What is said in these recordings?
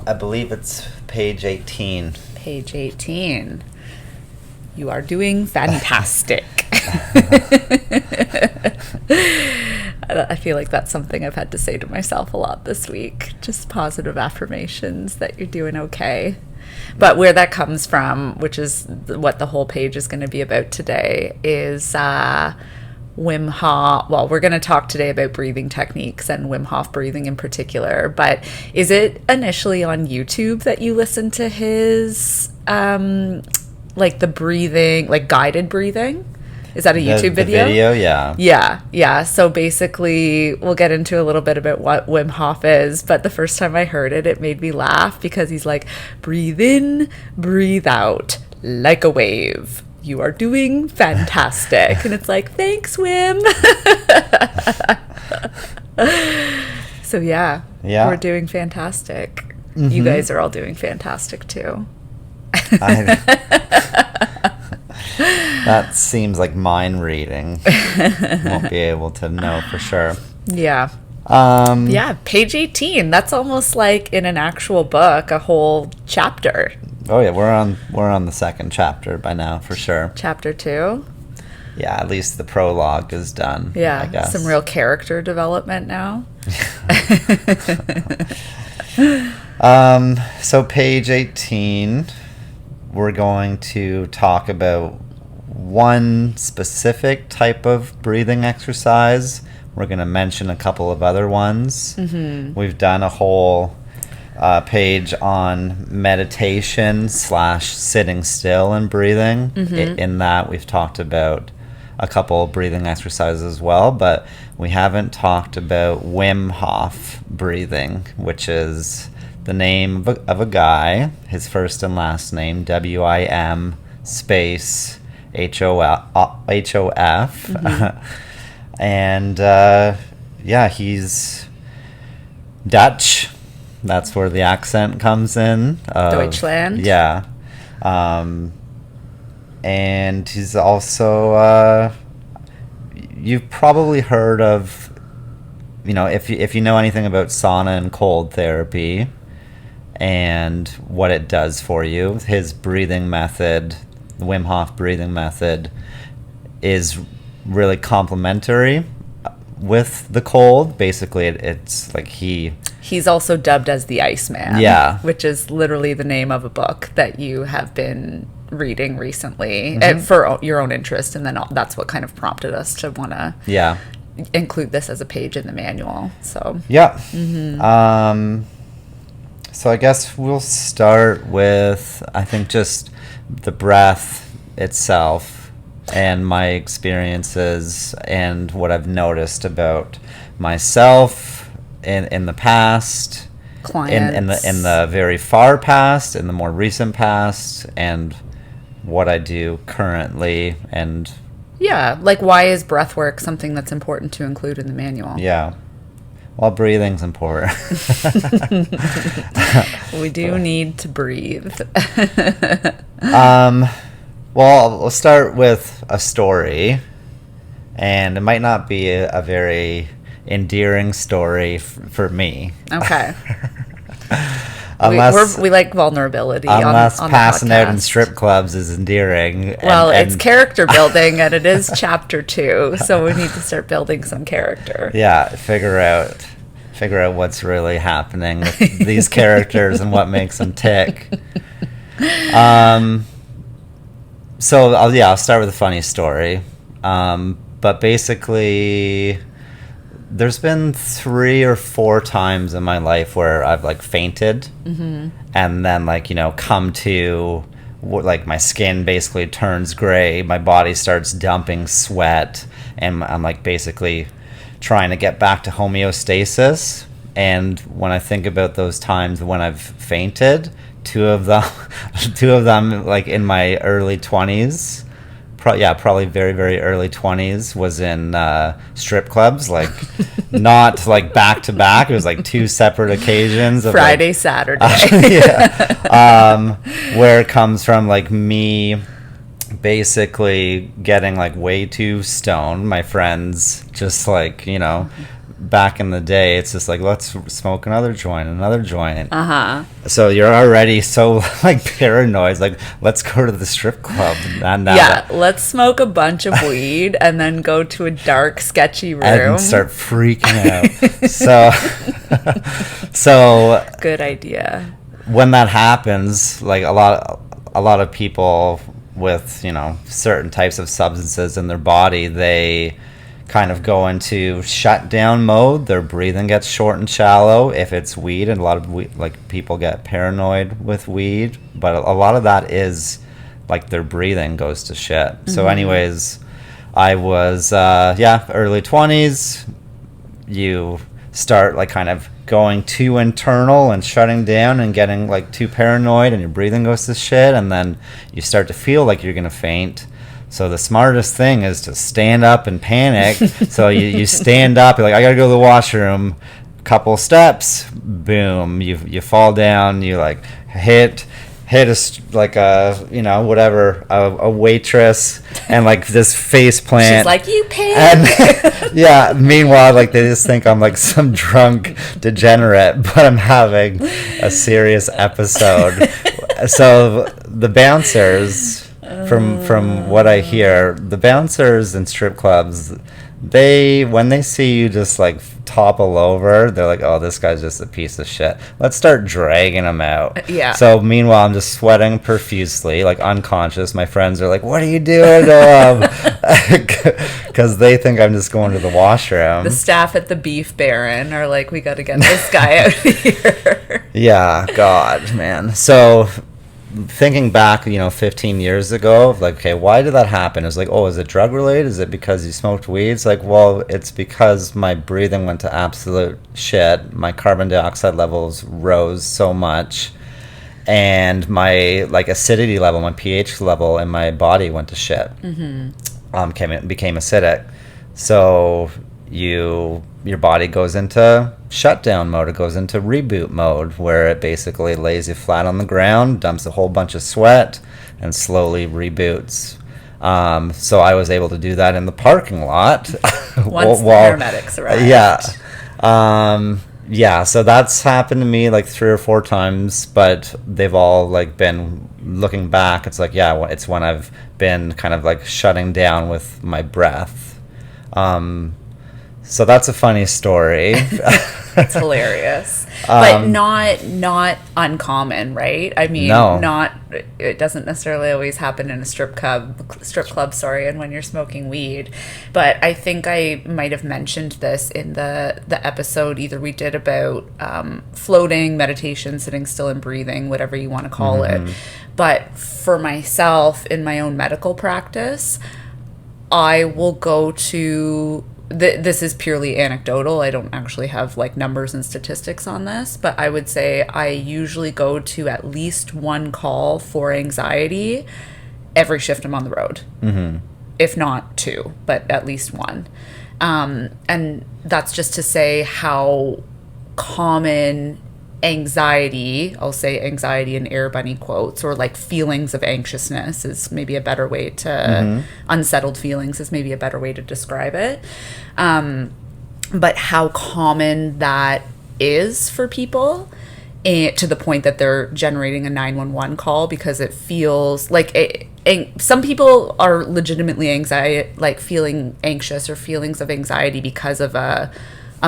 I believe it's page 18. Page 18. You are doing fantastic. I feel like that's something I've had to say to myself a lot this week. Just positive affirmations that you're doing okay. But where that comes from, which is what the whole page is going to be about today, is Wim Hof. Well, we're going to talk today about breathing techniques and Wim Hof breathing in particular. But is it initially on YouTube that you listen to his, like the breathing, like guided breathing? Is that a YouTube video? The video, yeah. Yeah. So basically, we'll get into a little bit about what Wim Hof is. But the first time I heard it, it made me laugh because he's like, breathe in, breathe out, like a wave. You are doing fantastic. And it's like, thanks, Wim. So yeah, we're doing fantastic. Mm-hmm. You guys are all doing fantastic too. That seems like mind reading. Won't be able to know for sure. Yeah. Page 18. That's almost like in an actual book, a whole chapter. Oh yeah, we're on the second chapter by now for sure. Chapter 2. Yeah, at least the prologue is done. Yeah, I guess. Some real character development now. So page 18, we're going to talk about one specific type of breathing exercise. We're going to mention a couple of other ones. Mm-hmm. We've done a whole page on meditation / sitting still and breathing. Mm-hmm. In that, we've talked about a couple of breathing exercises as well, but we haven't talked about Wim Hof breathing, which is the name of a guy, his first and last name, WIM space HOF. Mm-hmm. And he's Dutch. That's where the accent comes in. Deutschland. Yeah. And he's also, you've probably heard of, if you know anything about sauna and cold therapy and what it does for you, his breathing method, the Wim Hof breathing method, is really complementary with the cold. Basically, it's like he's also dubbed as the Iceman. Yeah. Which is literally the name of a book that you have been reading recently, mm-hmm. For your own interest, and then that's what kind of prompted us to want to include this as a page in the manual. So mm-hmm. So I guess we'll start with, I think, just the breath itself and my experiences and what I've noticed about myself in the past, clients, in the very far past, in the more recent past, and what I do currently. And like, why is breath work something that's important to include in the manual? Well, breathing's important. We do need to breathe. Well, we'll start with a story, and it might not be a very endearing story for me. Okay. Unless we like vulnerability. Unless on passing the out in strip clubs is endearing. Well, it's character building, and it is chapter 2, so we need to start building some character. Yeah, figure out what's really happening with these characters and what makes them tick. So I'll start with a funny story. But basically, there's been 3 or 4 times in my life where I've fainted, mm-hmm. and then come to, my skin basically turns gray, my body starts dumping sweat, and I'm basically trying to get back to homeostasis. And when I think about those times when I've fainted, two of them in my early 20s, probably very, very early 20s, was in strip clubs, not back to back. It was 2 separate occasions of Friday, Saturday. Where it comes from me basically getting way too stoned, my friends just back in the day, it's just like, let's smoke another joint. Uh-huh. So you're already so like paranoid. It's like, let's go to the strip club. Let's smoke a bunch of weed and then go to a dark, sketchy room and start freaking out. So good idea. When that happens, like a lot of people with, certain types of substances in their body, they kind of go into shutdown mode. Their breathing gets short and shallow if it's weed, and a lot of people get paranoid with weed, but a lot of that is like their breathing goes to shit. So anyways, I was early 20s. You start like kind of going too internal and shutting down and getting like too paranoid, and your breathing goes to shit, and then you start to feel like you're gonna faint. So the smartest thing is to stand up and panic. So you stand up, you're like, I gotta go to the washroom. Couple steps, boom, you fall down. You like hit a waitress, and like this face plant. She's like, you pig. And yeah, meanwhile, like they just think I'm like some drunk degenerate, but I'm having a serious episode. So the bouncers, from what I hear, the bouncers in strip clubs, when they see you just like topple over, they're like, oh, this guy's just a piece of shit. Let's start dragging him out. Yeah. So meanwhile, I'm just sweating profusely, like unconscious. My friends are like, what are you doing to him? Because they think I'm just going to the washroom. The staff at the Beef Baron are like, we got to get this guy out of here. Yeah, God, man. So thinking back, 15 years ago, like, okay, why did that happen? It's like, oh, is it drug related? Is it because you smoked weed? It's like, well, it's because my breathing went to absolute shit. My carbon dioxide levels rose so much, and my like acidity level, my pH level in my body went to shit. Became acidic. So your body goes into shutdown mode. It goes into reboot mode, where it basically lays you flat on the ground, dumps a whole bunch of sweat, and slowly reboots. So I was able to do that in the parking lot. Once the paramedics arrived. Yeah, so that's happened to me like 3 or 4 times, but they've all like been, looking back, it's like, yeah, it's when I've been kind of like shutting down with my breath. So that's a funny story. It's hilarious, but not uncommon, right? I mean, no. It doesn't necessarily always happen in a strip club, and when you're smoking weed. But I think I might have mentioned this in the episode either we did about floating, meditation, sitting still and breathing, whatever you want to call it. But for myself, in my own medical practice, I will go to... this is purely anecdotal. I don't actually have like numbers and statistics on this, but I would say I usually go to at least one call for anxiety every shift I'm on the road. If not 2, but at least 1. And that's just to say how common anxiety, I'll say anxiety in air bunny quotes, or like feelings of anxiousness is maybe a better way to, unsettled feelings is maybe a better way to describe it. But how common that is for people, to the point that they're generating a 911 call because it feels like some people are legitimately feeling anxious or feelings of anxiety because of a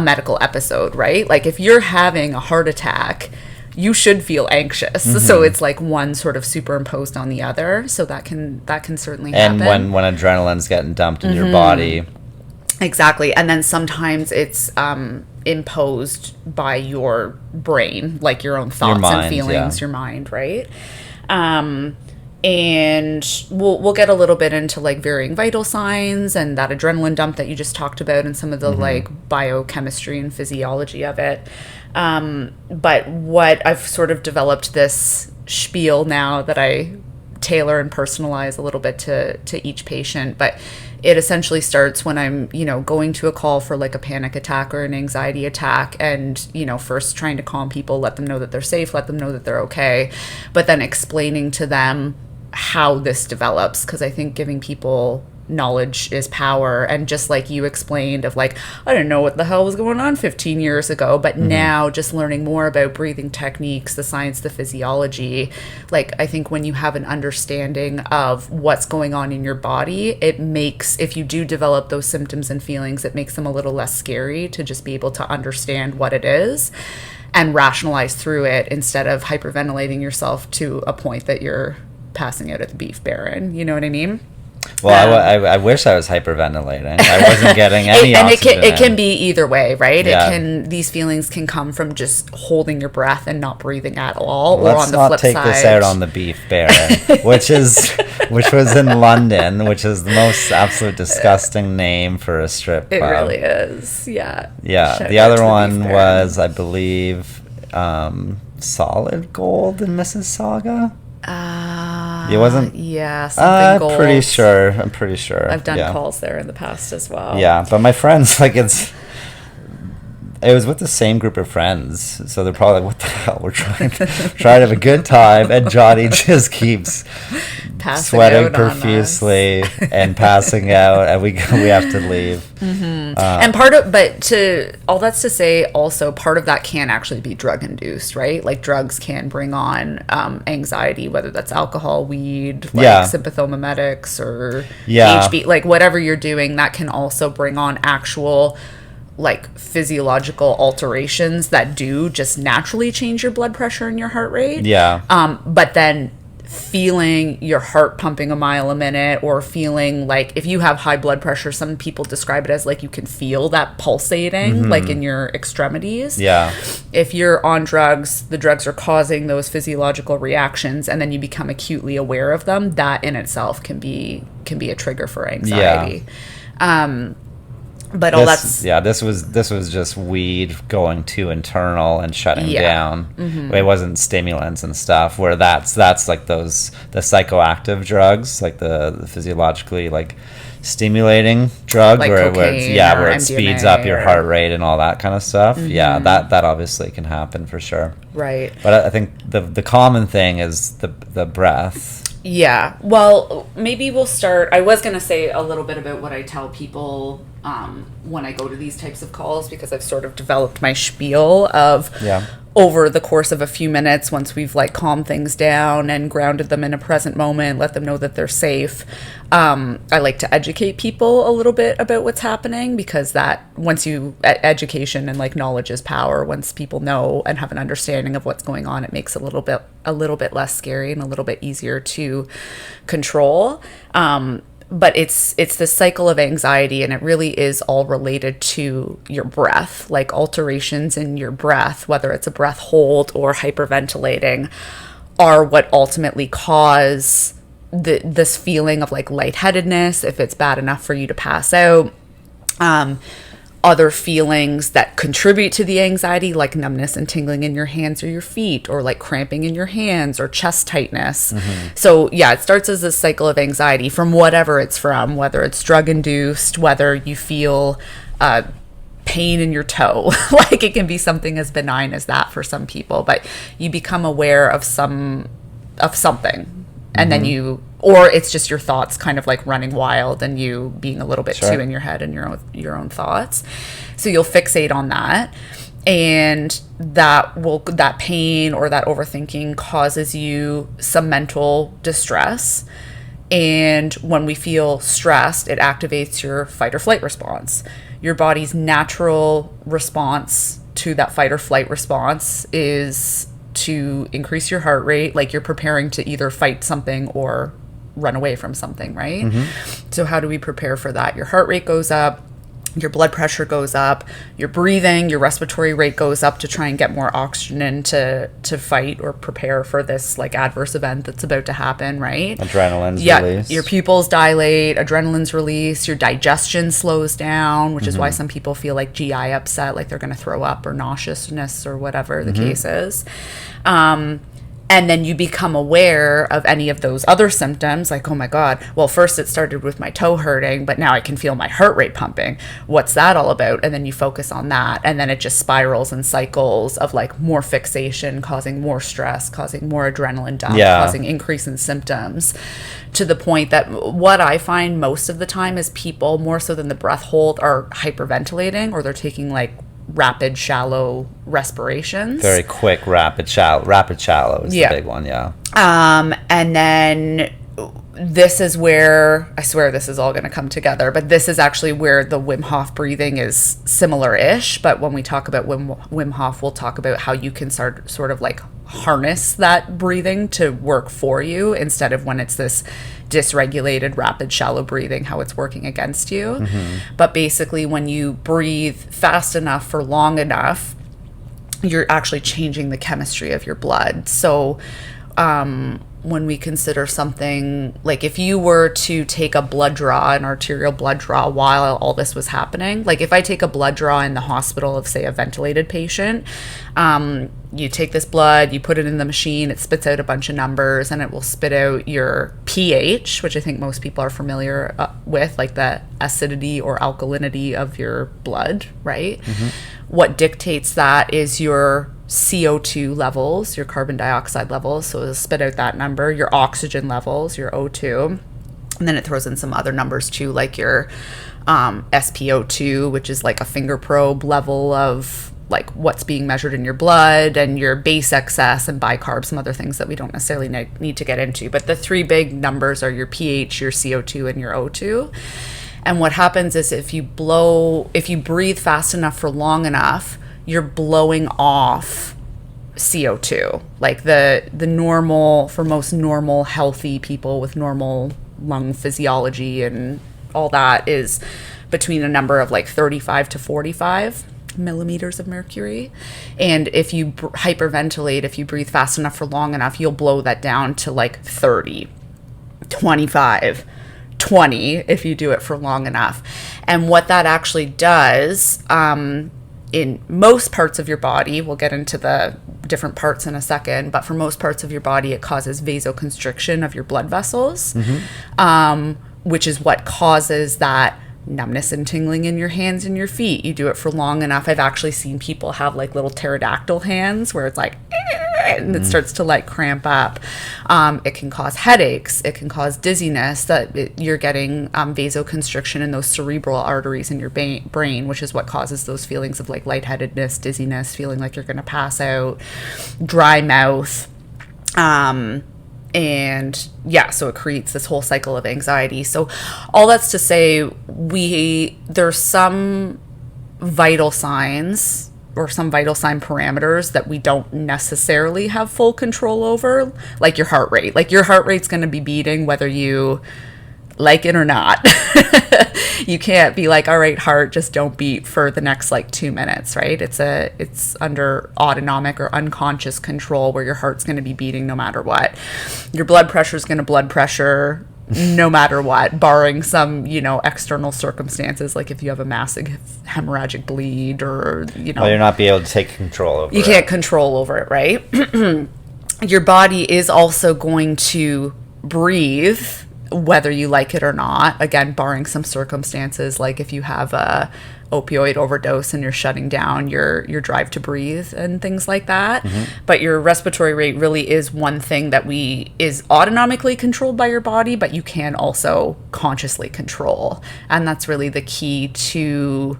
medical episode, right? Like if you're having a heart attack, you should feel anxious. So it's like one sort of superimposed on the other. So that can certainly happen. And when adrenaline's getting dumped in your body. Exactly. And then sometimes it's imposed by your brain, like your own thoughts and feelings, your mind, right? And we'll get a little bit into like varying vital signs and that adrenaline dump that you just talked about and some of the like biochemistry and physiology of it. But what I've sort of developed this spiel now that I tailor and personalize a little bit to each patient, but it essentially starts when I'm, going to a call for like a panic attack or an anxiety attack, and, first trying to calm people, let them know that they're safe, let them know that they're okay, but then explaining to them how this develops, because I think giving people knowledge is power. And just like you explained of like, I didn't know what the hell was going on 15 years ago, but now just learning more about breathing techniques, the science, the physiology, like I think when you have an understanding of what's going on in your body, it makes, if you do develop those symptoms and feelings, it makes them a little less scary to just be able to understand what it is and rationalize through it instead of hyperventilating yourself to a point that you're passing out at the Beef Baron. You know what I mean? Well, I wish I was hyperventilating. I wasn't getting any oxygen. It can be either way, right? Yeah. These feelings can come from just holding your breath and not breathing at all. Let's or on the not flip take side, this out on the Beef Baron, which was in London, which is the most absolute disgusting name for a strip club. It really is. Yeah. Yeah. Shout The out other to the one Beef Baron. was, I believe, Solid Gold in Mississauga. It wasn't. Yeah, something gold. I'm pretty sure. I've done yeah. calls there in the past as well. Yeah, but my friends, like, it was with the same group of friends, so they're probably like, "What the hell? We're trying to have a good time," and Johnny just keeps Passing sweating out on profusely and passing out, and we have to leave. And all that's to say, also part of that can actually be drug induced, right? Like drugs can bring on anxiety, whether that's alcohol, weed, like sympathomimetics or HB, like whatever you're doing, that can also bring on actual like physiological alterations that do just naturally change your blood pressure and your heart rate. Yeah. But then feeling your heart pumping a mile a minute, or feeling like if you have high blood pressure, some people describe it as like you can feel that pulsating like in your extremities. Yeah. If you're on drugs, the drugs are causing those physiological reactions, and then you become acutely aware of them. That in itself can be a trigger for anxiety. But this was just weed going too internal and shutting down. It wasn't stimulants and stuff, where that's like the psychoactive drugs, like the physiologically like stimulating drug, like where it MDMA speeds up your heart rate and all that kind of stuff. Yeah, that obviously can happen for sure. Right. But I think the common thing is the breath. Yeah. Well, maybe we'll start. I was going to say a little bit about what I tell people when I go to these types of calls, because I've sort of developed my spiel of over the course of a few minutes, once we've like calmed things down and grounded them in a present moment, let them know that they're safe. I like to educate people a little bit about what's happening, because that education and like knowledge is power. Once people know and have an understanding of what's going on, it makes it a little bit less scary and a little bit easier to control. But it's this cycle of anxiety, and it really is all related to your breath, like alterations in your breath, whether it's a breath hold or hyperventilating, are what ultimately cause this feeling of like lightheadedness, if it's bad enough for you to pass out. Other feelings that contribute to the anxiety, like numbness and tingling in your hands or your feet, or like cramping in your hands or chest tightness. So yeah, it starts as a cycle of anxiety from whatever it's from, whether it's drug induced, whether you feel pain in your toe. Like it can be something as benign as that for some people, but you become aware of something, and then or it's just your thoughts kind of like running wild and you being a little bit too in your head and your own thoughts. So you'll fixate on that, and that pain or that overthinking causes you some mental distress. And when we feel stressed, it activates your fight or flight response. Your body's natural response to that fight or flight response is to increase your heart rate, like you're preparing to either fight something or run away from something, right? So how do we prepare for that? Your heart rate goes up, your blood pressure goes up, your breathing, your respiratory rate goes up to try and get more oxygen in to fight or prepare for this like adverse event that's about to happen, right? Adrenaline's released. Your pupils dilate, adrenaline's released, your digestion slows down, which is why some people feel like GI upset, like they're going to throw up, or nauseousness, or whatever the case is. And then you become aware of any of those other symptoms, like, oh my God, well, first it started with my toe hurting, but now I can feel my heart rate pumping. What's that all about? And then you focus on that. And then it just spirals and cycles of like more fixation, causing more stress, causing more adrenaline dump, causing increase in symptoms, to the point that what I find most of the time is people, more so than the breath hold, are hyperventilating, or they're taking like rapid, shallow respirations. Very quick, rapid, shallow is the big one, and then this is where, I swear this is all going to come together, but this is actually where the Wim Hof breathing is similar-ish. But when we talk about Wim Hof, we'll talk about how you can sort of like harness that breathing to work for you, instead of when it's this dysregulated, rapid, shallow breathing, how it's working against you. But basically, when you breathe fast enough for long enough, you're actually changing the chemistry of your blood. So when we consider something like, if you were to take a blood draw, an arterial blood draw, while all this was happening, like if I take a blood draw in the hospital of, say, a ventilated patient, you take this blood, you put it in the machine, it spits out a bunch of numbers, and it will spit out your pH, which I think most people are familiar with, like the acidity or alkalinity of your blood, right? What dictates that is your CO2 levels, your carbon dioxide levels, so it'll spit out that number, your oxygen levels, your O2, and then it throws in some other numbers too, like your SpO2, which is like a finger probe level of like what's being measured in your blood, and your base excess and bicarb, some other things that we don't necessarily need to get into. But the three big numbers are your pH, your CO2, and your O2. And what happens is if you breathe fast enough for long enough, you're blowing off CO2. Like the normal, for most normal, healthy people with normal lung physiology and all that, is between a number of like 35 to 45 millimeters of mercury. And if you hyperventilate, if you breathe fast enough for long enough, you'll blow that down to like 30, 25, 20 if you do it for long enough. And what that actually does, in most parts of your body, we'll get into the different parts in a second, but for most parts of your body, it causes vasoconstriction of your blood vessels, which is what causes that numbness and tingling in your hands and your feet. You do it for long enough. I've actually seen people have like little pterodactyl hands where it's like, and it starts to like cramp up. It can cause headaches. It can cause dizziness, that you're getting vasoconstriction in those cerebral arteries in your brain, which is what causes those feelings of like lightheadedness, dizziness, feeling like you're going to pass out, dry mouth. And yeah, so it creates this whole cycle of anxiety. So all that's to say, there's some vital signs or some vital sign parameters that we don't necessarily have full control over, like your heart rate. Like your heart rate's going to be beating whether you like it or not. You can't be like, all right, heart, just don't beat for the next like 2 minutes, right? It's under autonomic or unconscious control, where your heart's going to be beating no matter what. Your blood pressure is going to blood pressure no matter what, barring some, external circumstances, like if you have a massive hemorrhagic bleed, or, Well, you're not be able to take control over it. You can't control over it, right? Your body is also going to breathe whether you like it or not, again, barring some circumstances, like if you have a opioid overdose and you're shutting down your drive to breathe and things like that. But your respiratory rate really is one thing that is autonomically controlled by your body, but you can also consciously control. And that's really the key to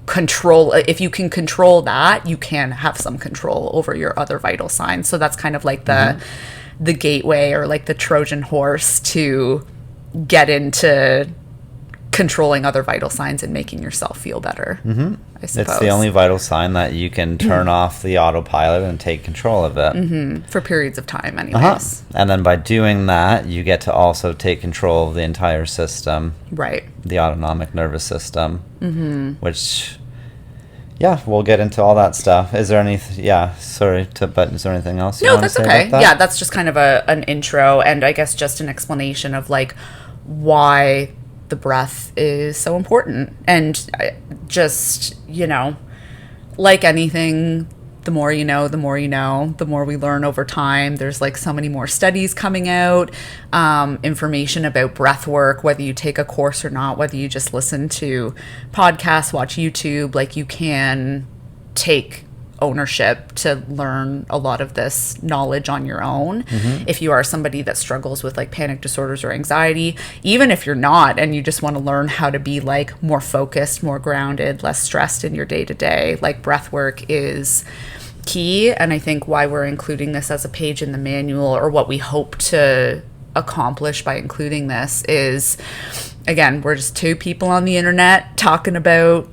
control. If you can control that, you can have some control over your other vital signs. So that's kind of like the gateway, or like the Trojan horse to get into controlling other vital signs and making yourself feel better. I suppose it's the only vital sign that you can turn off the autopilot and take control of it for periods of time anyways. And then by doing that, you get to also take control of the entire system, right? The autonomic nervous system, which we'll get into all that stuff. Is there any? But is there anything else you want to say okay. about that? Yeah, that's just kind of an intro, and I guess just an explanation of like why the breath is so important. And just, like anything, the more you know, the more you know, the more we learn over time. There's like so many more studies coming out, information about breath work, whether you take a course or not, whether you just listen to podcasts, watch YouTube, like you can take ownership to learn a lot of this knowledge on your own. If you are somebody that struggles with like panic disorders or anxiety, even if you're not and you just want to learn how to be like more focused, more grounded, less stressed in your day-to-day, like breath work is key. And I think why we're including this as a page in the manual, or what we hope to accomplish by including this, is, again, we're just two people on the internet talking about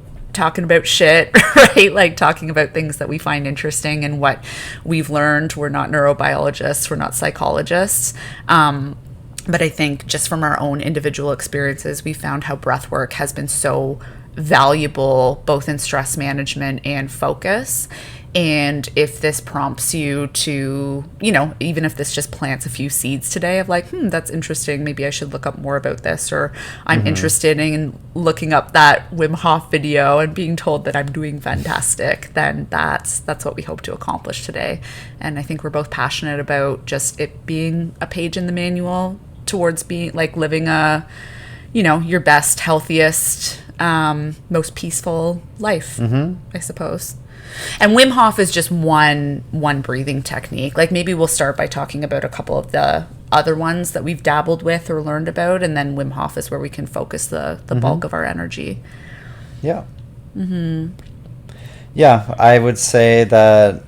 shit, right? Like talking about things that we find interesting and what we've learned. We're not neurobiologists, we're not psychologists. But I think just from our own individual experiences, we found how breath work has been so valuable, both in stress management and focus. And if this prompts you to, you know, even if this just plants a few seeds today of like, that's interesting, maybe I should look up more about this, or I'm interested in looking up that Wim Hof video and being told that I'm doing fantastic, then that's what we hope to accomplish today. And I think we're both passionate about just it being a page in the manual towards being like living a, you know, your best, healthiest, most peaceful life, I suppose. And Wim Hof is just one breathing technique. Like maybe we'll start by talking about a couple of the other ones that we've dabbled with or learned about, and then Wim Hof is where we can focus the bulk of our energy. Yeah. Yeah, I would say that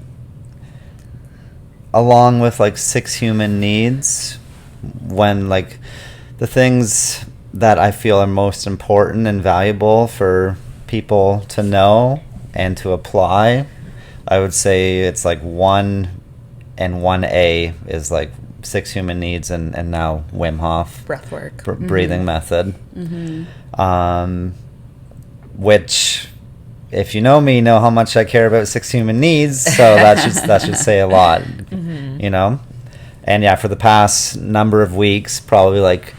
along with like 6 human needs, when like the things that I feel are most important and valuable for people to know and to apply, I would say it's like 1 and 1A is like 6 human needs, and now Wim Hof breathwork, breathing method, which, if you know me, know how much I care about 6 human needs, so that should say a lot, you know. And yeah, for the past number of weeks, probably like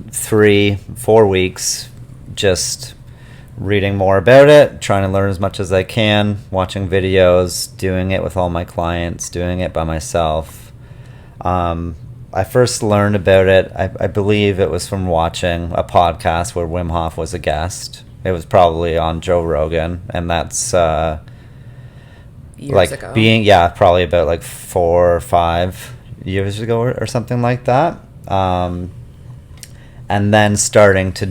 3-4 weeks, just reading more about it, trying to learn as much as I can, watching videos, doing it with all my clients, doing it by myself. I first learned about it, I believe it was from watching a podcast where Wim Hof was a guest. It was probably on Joe Rogan, and that's years ago. Probably about like 4 or 5 years ago or something like that. And then starting to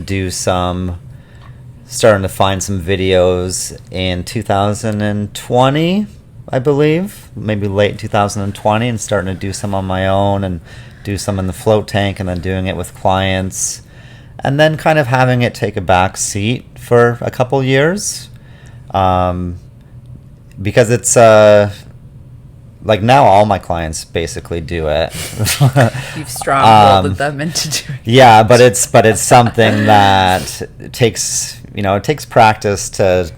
find some videos in 2020, I believe, maybe late 2020, and starting to do some on my own and do some in the float tank, and then doing it with clients, and then kind of having it take a back seat for a couple years, because it's like now all my clients basically do it. You've strong-willed them into doing it. Yeah, but it's something that takes practice to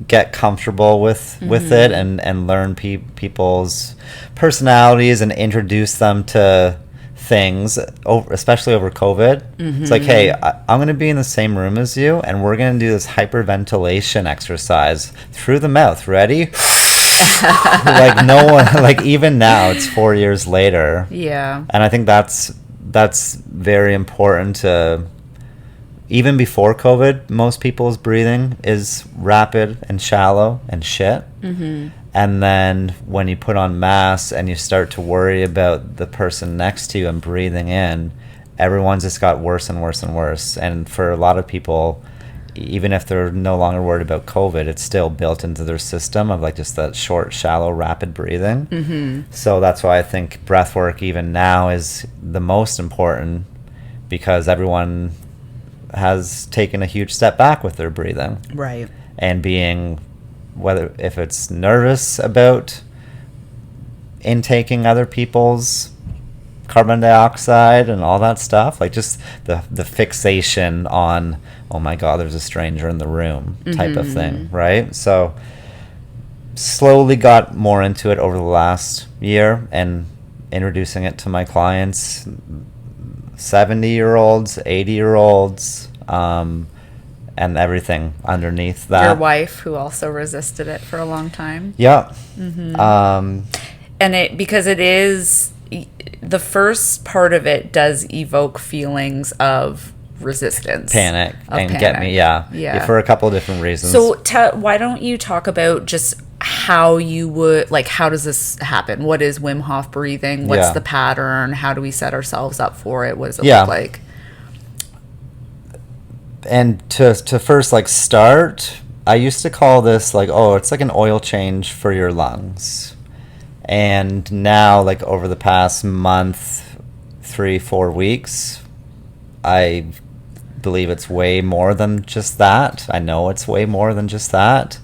get comfortable with it, and learn people's personalities and introduce them to things, especially over COVID. It's like, hey, I'm going to be in the same room as you, and we're going to do this hyperventilation exercise through the mouth. Ready? Like no one, like even now, it's 4 years later. Yeah. And I think that's very important to, even before COVID, most people's breathing is rapid and shallow and shit. And then when you put on masks and you start to worry about the person next to you and breathing in, everyone's just got worse and worse and worse. And for a lot of people, even if they're no longer worried about COVID, it's still built into their system of like just that short, shallow, rapid breathing. So that's why I think breath work even now is the most important, because everyone has taken a huge step back with their breathing. Right. And being, if it's nervous about intaking other people's carbon dioxide and all that stuff, like just the fixation on, oh my god, there's a stranger in the room type of thing, right? So slowly got more into it over the last year and introducing it to my clients, 70-year-olds, 80-year-olds, and everything underneath that. Your wife, who also resisted it for a long time. Yeah. And because it is, the first part of it does evoke feelings of resistance. Panic. Of And panic. get me, yeah. For a couple of different reasons. So why don't you talk about just how you would, like, how does this happen? What is Wim Hof breathing? What's the pattern? How do we set ourselves up for it? What does it look like? And to first, like, start, I used to call this, like, oh, it's like an oil change for your lungs. And now, like, over the past month, 3-4 weeks, I believe it's way more than just that. I know it's way more than just that.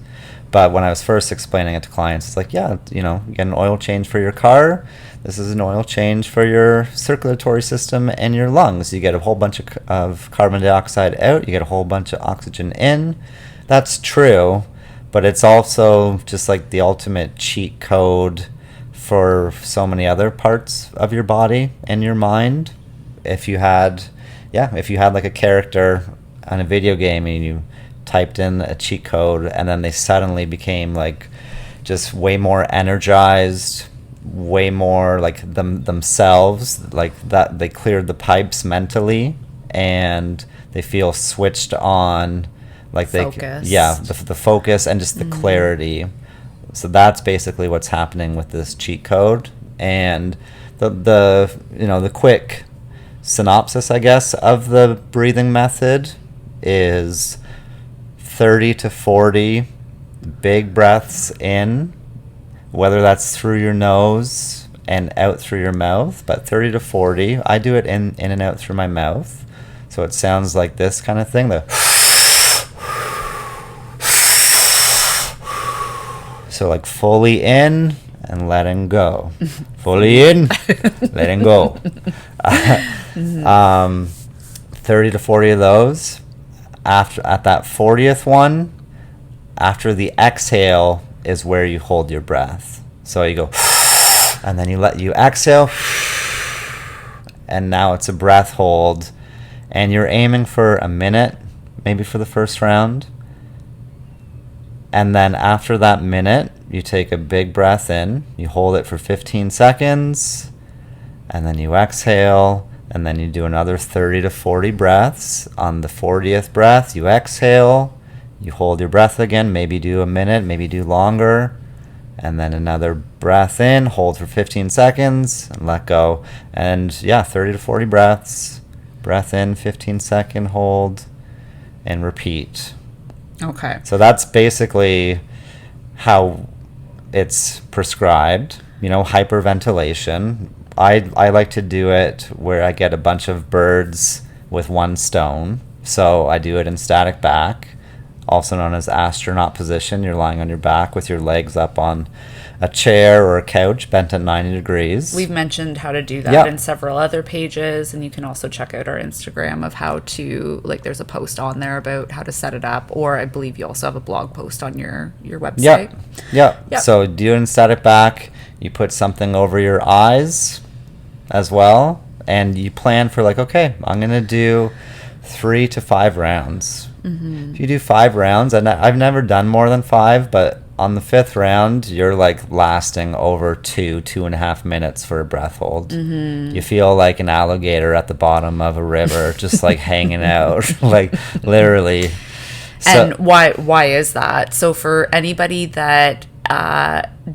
But when I was first explaining it to clients, it's like, yeah, you know, you get an oil change for your car. This is an oil change for your circulatory system and your lungs. You get a whole bunch of carbon dioxide out. You get a whole bunch of oxygen in. That's true. But it's also just like the ultimate cheat code for so many other parts of your body and your mind. If you had like a character on a video game and you typed in a cheat code and then they suddenly became like just way more energized, way more like themselves, like that they cleared the pipes mentally and they feel switched on, like the focus and just the clarity. So that's basically what's happening with this cheat code. And the quick synopsis, I guess, of the breathing method is 30 to 40 big breaths in, whether that's through your nose and out through your mouth, but 30 to 40. I do it in and out through my mouth. So it sounds like this kind of thing. So like fully in and letting go. Fully in, letting go. 30 to 40 of those. At that 40th one, after the exhale is where you hold your breath. So you go, and then you exhale, and now it's a breath hold, and you're aiming for a minute, maybe for the first round. And then after that minute, you take a big breath in, you hold it for 15 seconds, and then you exhale, and then you do another 30 to 40 breaths. On the 40th breath, you exhale, you hold your breath again, maybe do a minute, maybe do longer, and then another breath in, hold for 15 seconds, and let go. And 30 to 40 breaths, breath in, 15-second hold, and repeat. Okay. So that's basically how it's prescribed, hyperventilation. I like to do it where I get a bunch of birds with one stone. So I do it in static back, also known as astronaut position. You're lying on your back with your legs up on a chair or a couch bent at 90 degrees. We've mentioned how to do that in several other pages, and you can also check out our Instagram of how to, like, there's a post on there about how to set it up, or I believe you also have a blog post on your website. Yep. So do it in static back. You put something over your eyes as well, and you plan for, like, okay, I'm going to do 3 to 5 rounds. Mm-hmm. If you do 5 rounds, and I've never done more than 5, but on the 5th round, you're like lasting over 2.5 minutes for a breath hold. Mm-hmm. You feel like an alligator at the bottom of a river, just like hanging out, like literally. And why is that? So for anybody that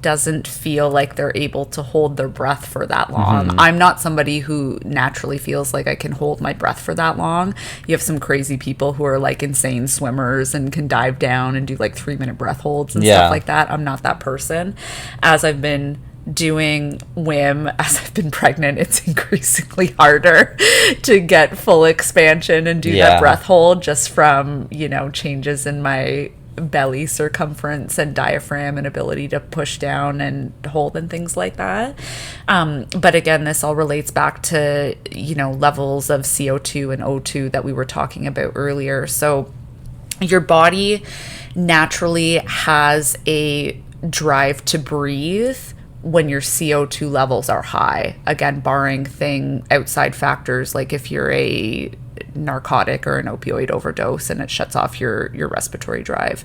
doesn't feel like they're able to hold their breath for that long. Mm-hmm. I'm not somebody who naturally feels like I can hold my breath for that long. You have some crazy people who are like insane swimmers and can dive down and do like 3-minute breath holds and stuff like that. I'm not that person. As I've been doing Wim, as I've been pregnant, it's increasingly harder to get full expansion and do that breath hold just from, changes in my belly circumference and diaphragm and ability to push down and hold and things like that. But again, this all relates back to, levels of CO2 and O2 that we were talking about earlier. So your body naturally has a drive to breathe when your CO2 levels are high. Again, barring outside factors, like if you're a narcotic or an opioid overdose, and it shuts off your respiratory drive.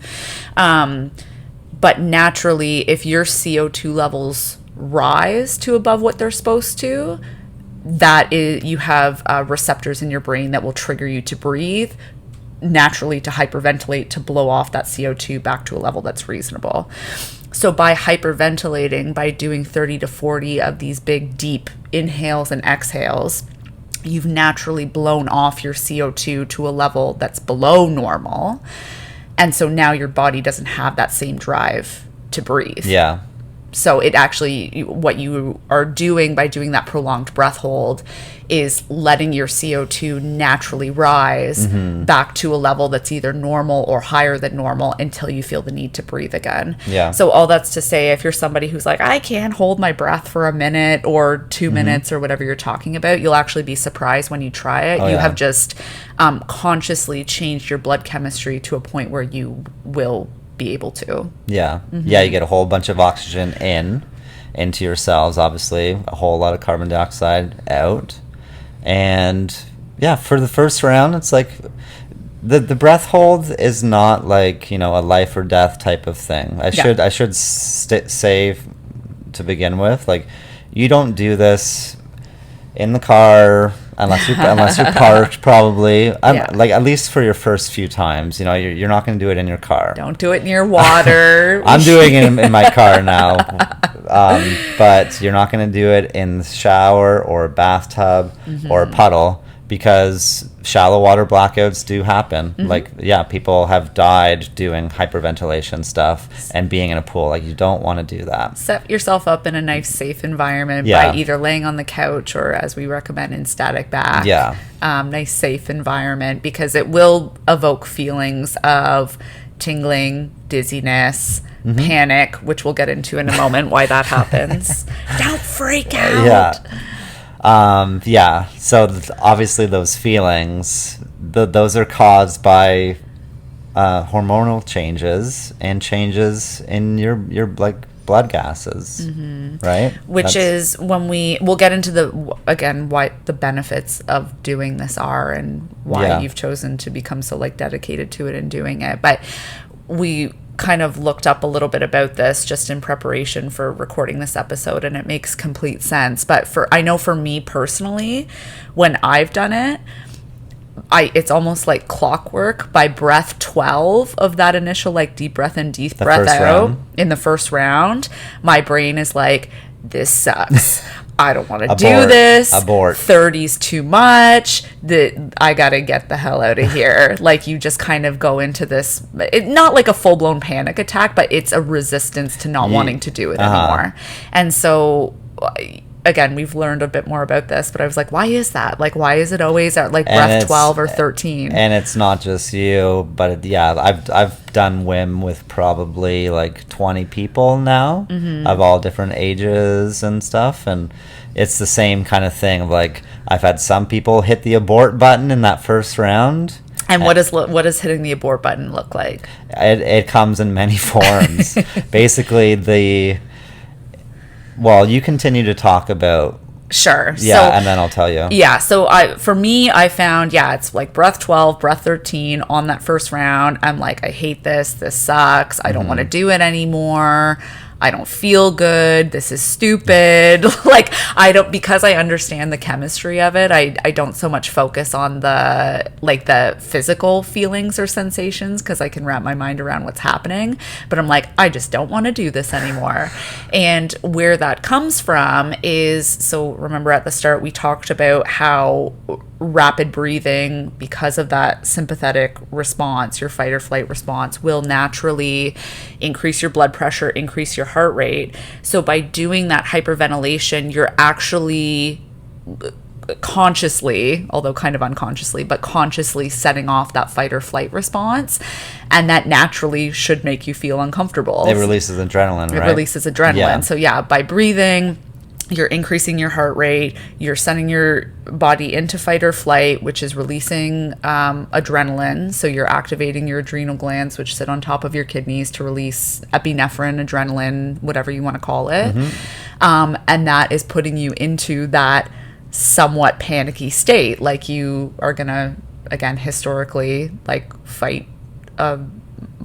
But naturally, if your CO2 levels rise to above what they're supposed to, that is, you have receptors in your brain that will trigger you to breathe naturally, to hyperventilate, to blow off that CO2 back to a level that's reasonable. So by hyperventilating, by doing 30 to 40 of these big deep inhales and exhales, you've naturally blown off your CO2 to a level that's below normal. And so now your body doesn't have that same drive to breathe. Yeah. So it actually, what you are doing by doing that prolonged breath hold is letting your CO2 naturally rise back to a level that's either normal or higher than normal until you feel the need to breathe again. Yeah. So all that's to say, if you're somebody who's like, I can't hold my breath for a minute or 2 minutes or whatever you're talking about, you'll actually be surprised when you try it. You have just consciously changed your blood chemistry to a point where you will be able to. Yeah. Yeah, you get a whole bunch of oxygen into your cells, obviously, a whole lot of carbon dioxide out. And yeah, for the first round, it's like the breath hold is not like, a life or death type of thing. I should say to begin with, like, you don't do this in the car unless you're parked, probably. Like, at least for your first few times, you're not going to do it in your car. Don't do it near water. I'm doing it in my car now, but you're not going to do it in the shower or a bathtub or a puddle, because shallow water blackouts do happen. Like, people have died doing hyperventilation stuff and being in a pool. Like, you don't want to do that. Set yourself up in a nice, safe environment by either laying on the couch or, as we recommend, in static back. Yeah. Nice, safe environment, because it will evoke feelings of tingling, dizziness, panic, which we'll get into in a moment why that happens. Don't freak out. So obviously those feelings, those are caused by hormonal changes and changes in your like blood gases, right? Which is when we'll get into why the benefits of doing this are, and why you've chosen to become so dedicated to it and doing it. But we kind of looked up a little bit about this just in preparation for recording this episode, and it makes complete sense. But I know for me personally, when I've done it, it's almost like clockwork. By breath 12 of that initial deep breath in, deep breath out in the first round, my brain is like, this sucks. I don't want to do this. Abort. 30's too much. I got to get the hell out of here. You just kind of go into this, not like a full-blown panic attack, but it's a resistance to not wanting to do it anymore. And so, again, we've learned a bit more about this, but I was like, why is that? Why is it always at breath 12 or 13? And it's not just you, but I've done Wim with probably 20 people now of all different ages and stuff, and it's the same kind of thing. I've had some people hit the abort button in that first round. And what does hitting the abort button look like? It comes in many forms. Basically, you continue to talk about. Sure. Yeah, and then I'll tell you. Yeah, so for me, I found, it's breath 12, breath 13 on that first round. I'm like, I hate this. This sucks. I don't want to do it anymore. I don't feel good. This is stupid. Because I understand the chemistry of it, I don't so much focus on the physical feelings or sensations, because I can wrap my mind around what's happening. But I'm like, I just don't want to do this anymore. And where that comes from is, so remember at the start, we talked about how rapid breathing, because of that sympathetic response, your fight or flight response, will naturally increase your blood pressure, increase your heart rate. So by doing that hyperventilation, you're actually consciously, although kind of unconsciously, but consciously setting off that fight or flight response. And that naturally should make you feel uncomfortable. It releases adrenaline, right? It releases adrenaline. So by breathing, you're increasing your heart rate, you're sending your body into fight or flight, which is releasing adrenaline. So you're activating your adrenal glands, which sit on top of your kidneys, to release epinephrine, adrenaline, whatever you want to call it. And that is putting you into that somewhat panicky state. You are going to again, historically, like fight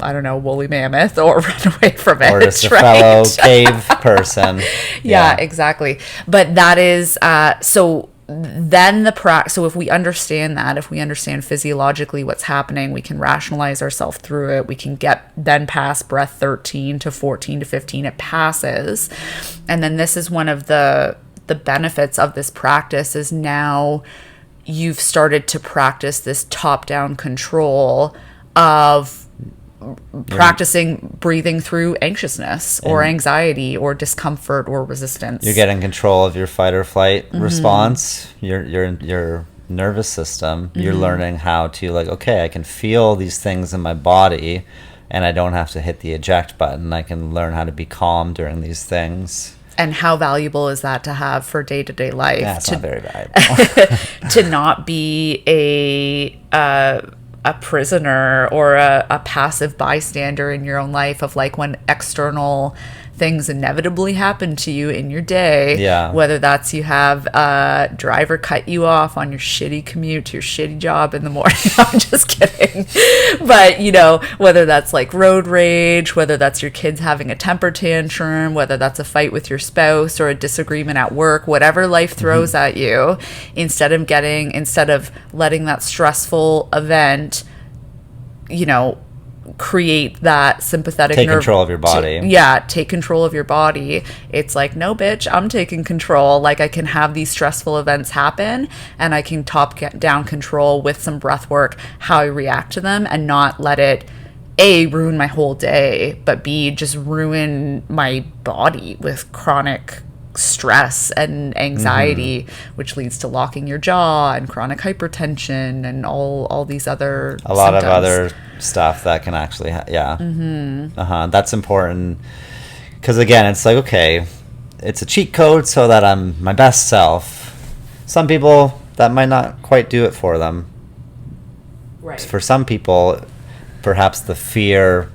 I don't know, woolly mammoth or run away from it. Or just a right? fellow cave person. Yeah, exactly. But that is, so then so if we understand that, if we understand physiologically what's happening, we can rationalize ourselves through it. We can get then past breath 13 to 14 to 15. It passes. And then this is one of the benefits of this practice is now you've started to practice this top-down control of practicing breathing through anxiousness or anxiety or discomfort or resistance. You're getting control of your fight or flight response, your nervous system. You're learning how to, like, okay, I can feel these things in my body and I don't have to hit the eject button. I can learn how to be calm during these things. And how valuable is that to have for day-to-day life? Yeah, it's not very valuable. To not be a prisoner or a passive bystander in your own life of like when external things inevitably happen to you in your day, whether that's you have a driver cut you off on your shitty commute to your shitty job in the morning. I'm just kidding. But, you know, whether that's like road rage, whether that's your kids having a temper tantrum, whether that's a fight with your spouse or a disagreement at work, whatever life throws at you, instead of letting that stressful event, you know, create that sympathetic take control of your body. Take control of your body. It's like, no, bitch, I'm taking control. Like, I can have these stressful events happen and I can get down control with some breath work, how I react to them, and not let it A, ruin my whole day, but B, just ruin my body with chronic stress and anxiety, which leads to locking your jaw and chronic hypertension and all these other lot symptoms. of other stuff that can actually that's important, because again, it's like, okay, it's a cheat code so that I'm my best self. Some people, that might not quite do it for them. Right. For some people, perhaps the fear,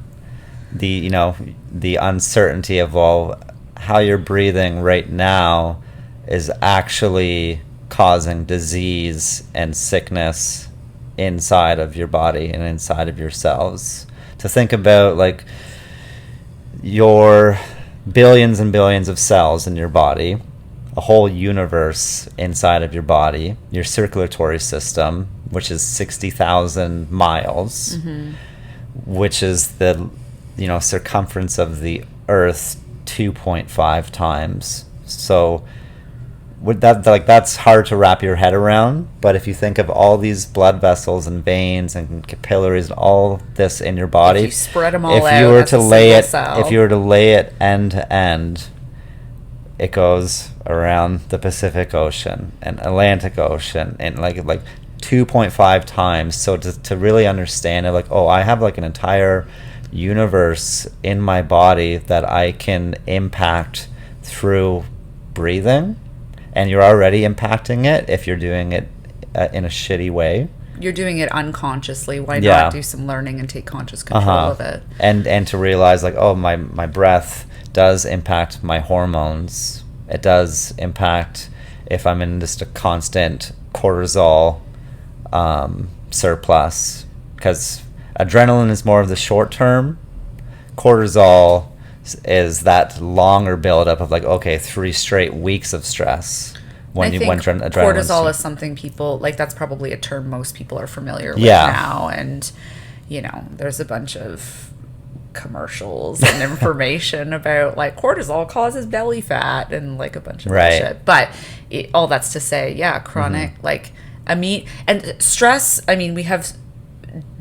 the uncertainty of, well, how you're breathing right now is actually causing disease and sickness inside of your body and inside of your cells. To think about, like, your billions and billions of cells in your body, a whole universe inside of your body, your circulatory system, which is 60,000 miles, which is the circumference of the Earth 2.5 times. So would that, like, that's hard to wrap your head around, but if you think of all these blood vessels and veins and capillaries and all this in your body, if you spread them all if out, you were that's to a lay it cell. if you were to lay it end to end, it goes around the Pacific Ocean and Atlantic Ocean and like 2.5 times. So to really understand it, like, oh, I have like an entire universe in my body that I can impact through breathing, and you're already impacting it if you're doing it in a shitty way. You're doing it unconsciously. Why not do some learning and take conscious control of it? And to realize, like, oh, my breath does impact my hormones. It does impact if I'm in just a constant cortisol surplus, because adrenaline is more of the short term. Cortisol is that longer buildup of, like, okay, 3 straight weeks of stress. I think cortisol is something people, like, that's probably a term most people are familiar with now. And, there's a bunch of commercials and information about, like, cortisol causes belly fat and, like, a bunch of bullshit. But all that's to say, chronic, and stress, we have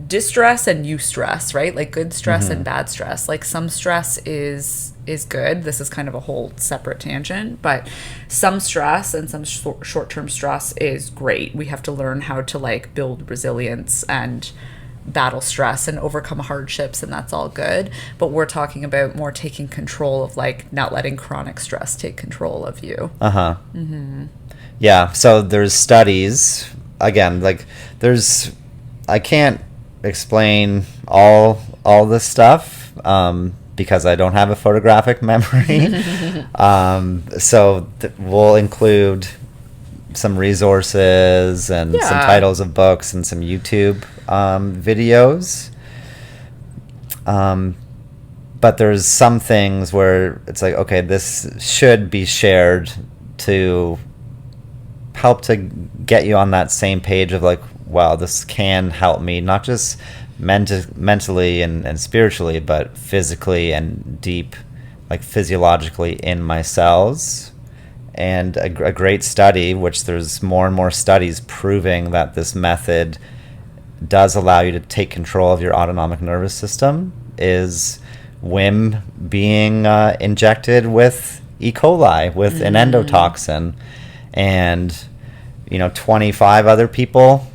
distress and eustress, right? Like good stress and bad stress. Like some stress is good. This is kind of a whole separate tangent, but some stress and some short-term stress is great. We have to learn how to, like, build resilience and battle stress and overcome hardships, and that's all good. But we're talking about more taking control of, like, not letting chronic stress take control of you. Yeah, so there's studies, again, like, I can't explain all this stuff because I don't have a photographic memory. So we'll include some resources and some Yeah. titles of books and some YouTube videos. But there's some things where it's like, okay, this should be shared to help to get you on that same page of like, wow, this can help me, not just mentally and spiritually, but physically and deep, like physiologically in my cells. And a great study, which there's more and more studies proving that this method does allow you to take control of your autonomic nervous system, is Wim being injected with E. coli, with an endotoxin, and 25 other people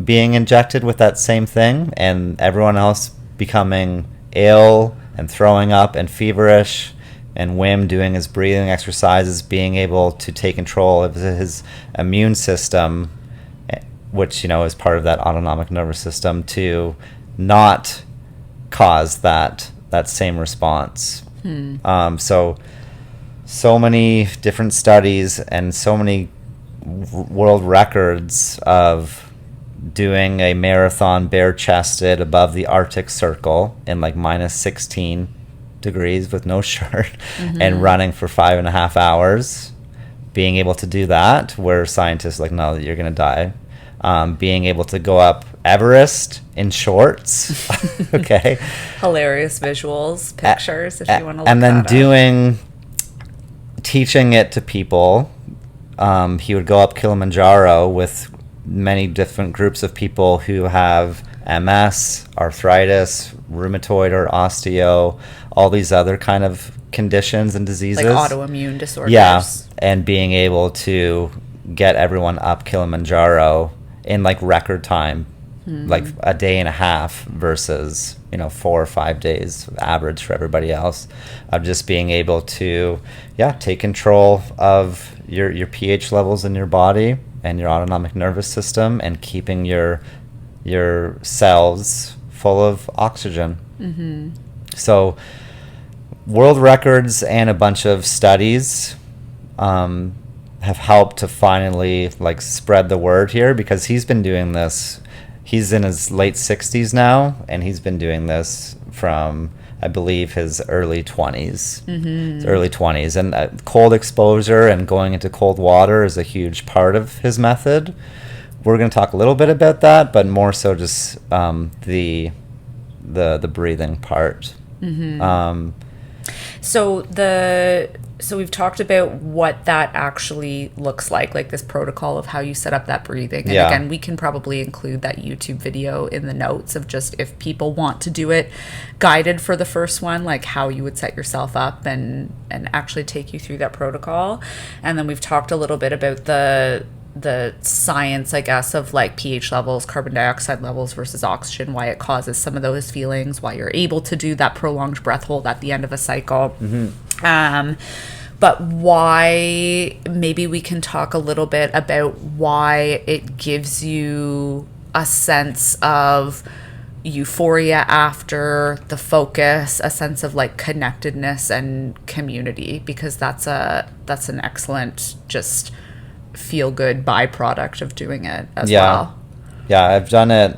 being injected with that same thing, and everyone else becoming ill and throwing up and feverish, and Wim doing his breathing exercises, being able to take control of his immune system, which is part of that autonomic nervous system, to not cause that same response. So many different studies and so many world records of doing a marathon bare-chested above the Arctic Circle in like minus 16 degrees with no shirt and running for 5.5 hours. Being able to do that, where scientists are like, no, you're going to die. Being able to go up Everest in shorts. Okay. Hilarious visuals, pictures, if you want to look and then that up. teaching it to people. He would go up Kilimanjaro with many different groups of people who have MS, arthritis, rheumatoid or osteo, all these other kind of conditions and diseases. Like autoimmune disorders. Yeah, and being able to get everyone up Kilimanjaro in like record time, like a day and a half versus 4 or 5 days average for everybody else, of just being able to take control of your pH levels in your body and your autonomic nervous system, and keeping your cells full of oxygen. So world records and a bunch of studies have helped to finally like spread the word here, because he's been doing this. He's in his late 60s now, and he's been doing this from, I believe, his early 20s. His early 20s. And cold exposure and going into cold water is a huge part of his method. We're going to talk a little bit about that, but more so just the breathing part. So we've talked about what that actually looks like this protocol of how you set up that breathing. And again, we can probably include that YouTube video in the notes of just if people want to do it guided for the first one, like how you would set yourself up and actually take you through that protocol. And then we've talked a little bit about the science, I guess, of like pH levels, carbon dioxide levels versus oxygen, why it causes some of those feelings, why you're able to do that prolonged breath hold at the end of a cycle. But why, maybe we can talk a little bit about why it gives you a sense of euphoria after, the focus, a sense of like connectedness and community, because that's an excellent just feel good byproduct of doing it as well. Yeah, I've done it.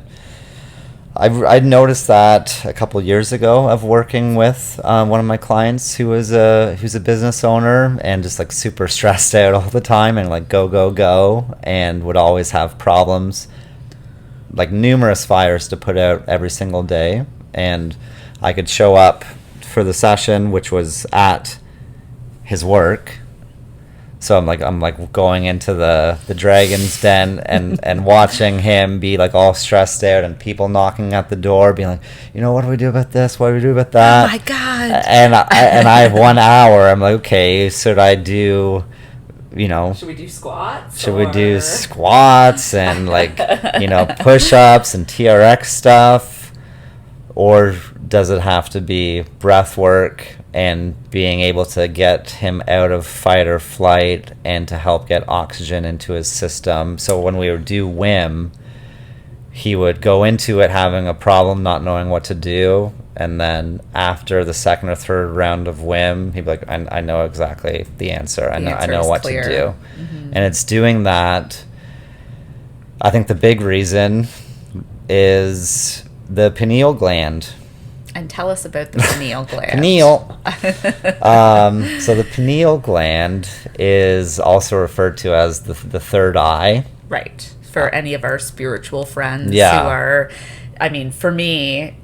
I noticed that a couple years ago of working with one of my clients who's a business owner and just like super stressed out all the time and like go, and would always have problems, like numerous fires to put out every single day. And I could show up for the session, which was at his work. So I'm like going into the dragon's den and watching him be like all stressed out, and people knocking at the door being like, what do we do about this? What do we do about that? Oh my God. And I have 1 hour. I'm like, okay, should I do, should we do squats? Should we do squats and like, push-ups and TRX stuff? Or does it have to be breath work and being able to get him out of fight or flight and to help get oxygen into his system? So when we do Wim, he would go into it having a problem, not knowing what to do, and then after the second or third round of Wim, he'd be like, I know exactly the answer. I know what to do. And it's doing that. I think the big reason is the pineal gland. And tell us about the pineal gland. Pineal. So the pineal gland is also referred to as the third eye. Right. For any of our spiritual friends Yeah. who are, I mean, for me,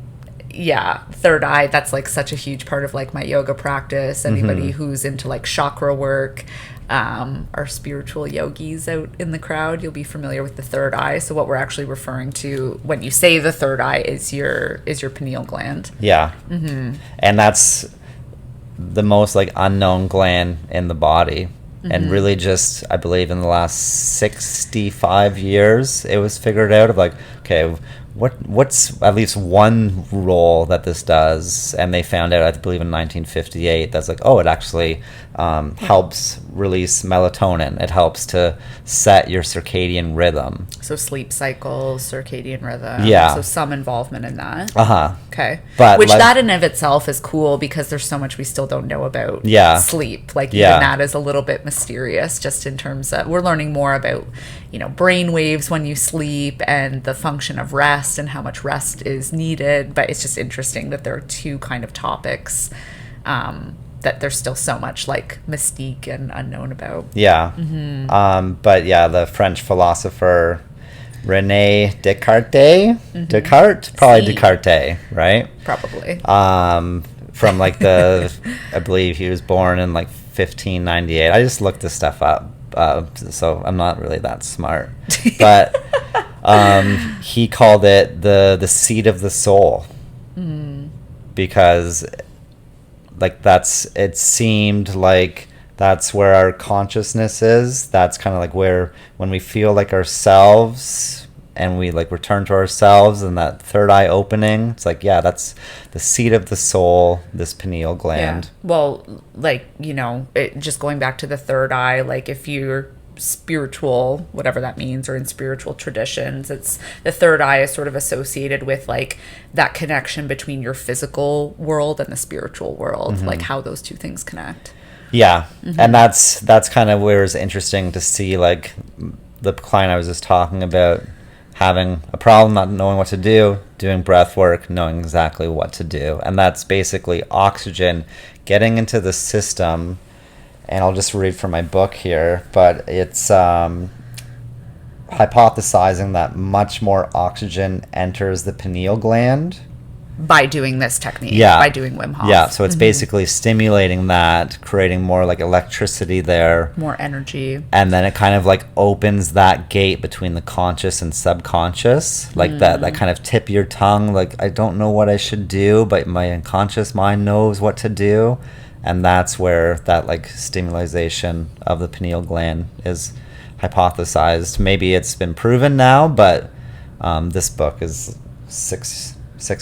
yeah, third eye, that's like such a huge part of like my yoga practice. Anybody who's into like chakra work, our spiritual yogis out in the crowd, you'll be familiar with the third eye. So what we're actually referring to when you say the third eye is your pineal gland. Yeah. And that's the most like unknown gland in the body. And really just, I believe in the last 65 years, it was figured out of like, okay, what's at least one role that this does? And they found out, I believe in 1958, that's like, oh, it actually helps release melatonin. It helps to set your circadian rhythm. So sleep cycles, circadian rhythm. Yeah. So some involvement in that. Okay. But which like, that in of itself is cool because there's so much we still don't know about sleep. Like even that is a little bit mysterious just in terms of we're learning more about, brain waves when you sleep and the function of rest and how much rest is needed. But it's just interesting that there are two kind of topics that there's still so much like mystique and unknown about. Yeah. But yeah, the French philosopher René Descartes, Descartes, right? Probably. From like I believe he was born in like 1598. I just looked this stuff up, so I'm not really that smart. But he called it the seat of the soul, because like it seemed like that's where our consciousness is. That's kind of like where when we feel like ourselves and we like return to ourselves and that third eye opening, it's like, yeah, that's the seat of the soul, this pineal gland. Yeah. Well, like, just going back to the third eye, like if you're spiritual, whatever that means, or in spiritual traditions, it's the third eye is sort of associated with like that connection between your physical world and the spiritual world, like how those two things connect. Yeah. And that's kind of where it's interesting to see like the client I was just talking about having a problem, not knowing what to do, doing breath work, knowing exactly what to do. And that's basically oxygen getting into the system. And I'll just read from my book here, but it's hypothesizing that much more oxygen enters the pineal gland by doing this technique, by doing Wim Hof. Yeah, so it's basically stimulating that, creating more like electricity there. More energy. And then it kind of like opens that gate between the conscious and subconscious, like that kind of tip your tongue, like I don't know what I should do, but my unconscious mind knows what to do. And that's where that like stimulation of the pineal gland is hypothesized. Maybe it's been proven now, but this book is 6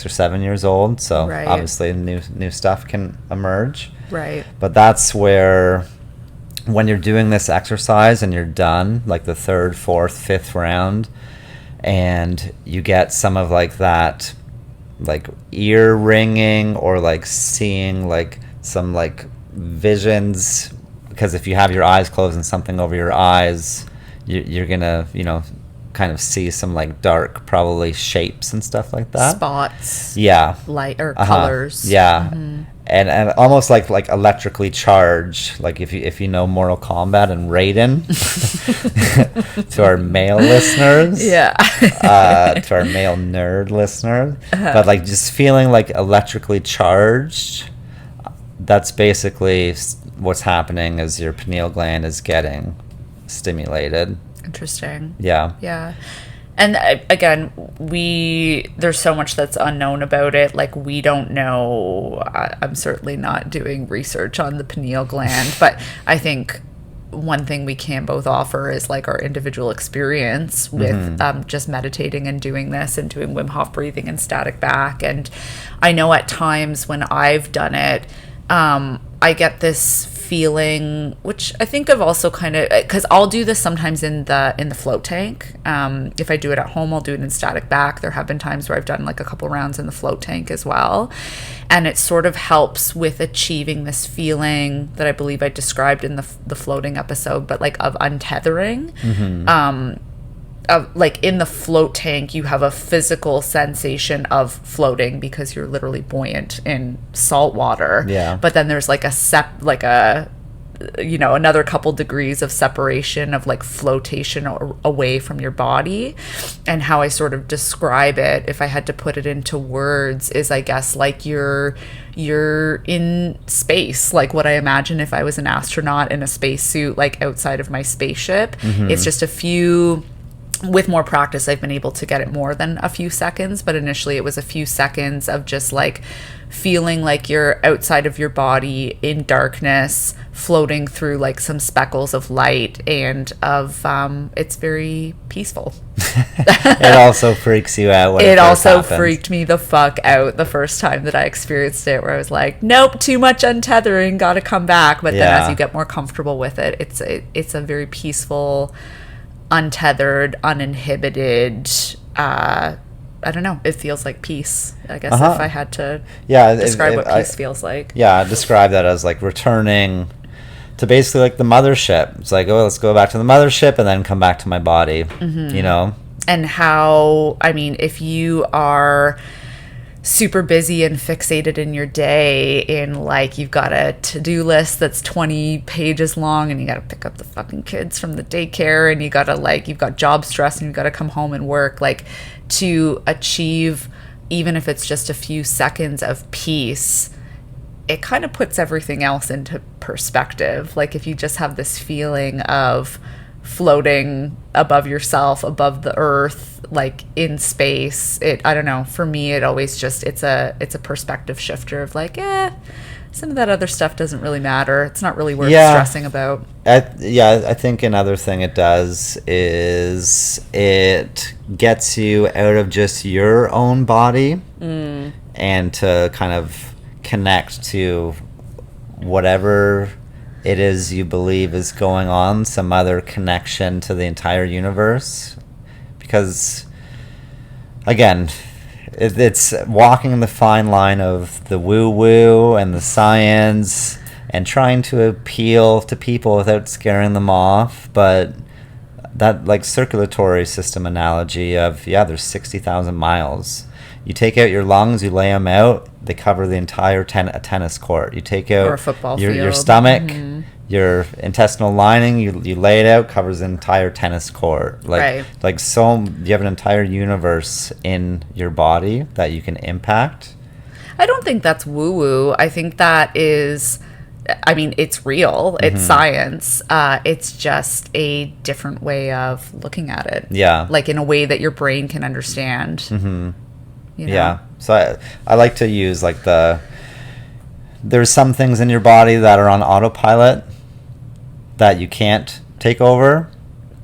or 7 years old, so obviously new stuff can emerge. Right. But that's where when you're doing this exercise and you're done, like the third, fourth, fifth round, and you get some of like that like ear ringing or like seeing like some like visions, because if you have your eyes closed and something over your eyes, you're gonna kind of see some like dark probably shapes and stuff like that, spots, light or colors, and almost like electrically charged, like if you know Mortal Kombat and Raiden. To our male listeners, to our male nerd listeners, but like just feeling like electrically charged, that's basically what's happening as your pineal gland is getting stimulated. Interesting. Yeah. And again, there's so much that's unknown about it. Like we don't know. I'm certainly not doing research on the pineal gland, but I think one thing we can both offer is like our individual experience with just meditating and doing this and doing Wim Hof breathing and static back. And I know at times when I've done it, I get this feeling, which I think I've also kind of, because I'll do this sometimes in the float tank. If I do it at home, I'll do it in static back. There have been times where I've done like a couple rounds in the float tank as well, and it sort of helps with achieving this feeling that I believe I described in the floating episode, but like of untethering. Like in the float tank, you have a physical sensation of floating because you're literally buoyant in salt water. Yeah. But then there's like another couple degrees of separation, of like flotation away from your body. And how I sort of describe it, if I had to put it into words, is I guess like you're in space, like what I imagine if I was an astronaut in a spacesuit, like outside of my spaceship. It's just with more practice, I've been able to get it more than a few seconds, but initially it was a few seconds of just like feeling like you're outside of your body in darkness, floating through like some speckles of light, and it's very peaceful. It also freaks you out when it also happens. Freaked me the fuck out the first time that I experienced it, where I was like, nope, too much untethering, gotta come back. But then as you get more comfortable with it, it's a very peaceful, untethered, uninhibited, I don't know, it feels like peace, I guess. If I had to describe what peace feels like. Yeah, I describe that as like returning to basically like the mothership. It's like, oh, let's go back to the mothership and then come back to my body, you know? And how, I mean, if you are super busy and fixated in your day, in like you've got a to-do list that's 20 pages long, and you got to pick up the fucking kids from the daycare, and you got to like, you've got job stress, and you've got to come home and work, like to achieve, even if it's just a few seconds of peace, it kind of puts everything else into perspective. Like if you just have this feeling of floating above yourself, above the earth, like in space, I don't know, for me it always just, it's a perspective shifter of like, some of that other stuff doesn't really matter, it's not really worth stressing about. I think another thing it does is it gets you out of just your own body and to kind of connect to whatever it is you believe is going on, some other connection to the entire universe. Because, again, it's walking the fine line of the woo-woo and the science and trying to appeal to people without scaring them off. But that, like, circulatory system analogy of, there's 60,000 miles. You take out your lungs, you lay them out, they cover the entire tennis court. You take out or a football your stomach, your intestinal lining, you lay it out, covers the entire tennis court. You have an entire universe in your body that you can impact. I don't think that's woo-woo. I think that is, I mean, it's real. It's science. It's just a different way of looking at it. Yeah. Like in a way that your brain can understand. Mm-hmm. You know? Yeah. So I like to use like there's some things in your body that are on autopilot that you can't take over.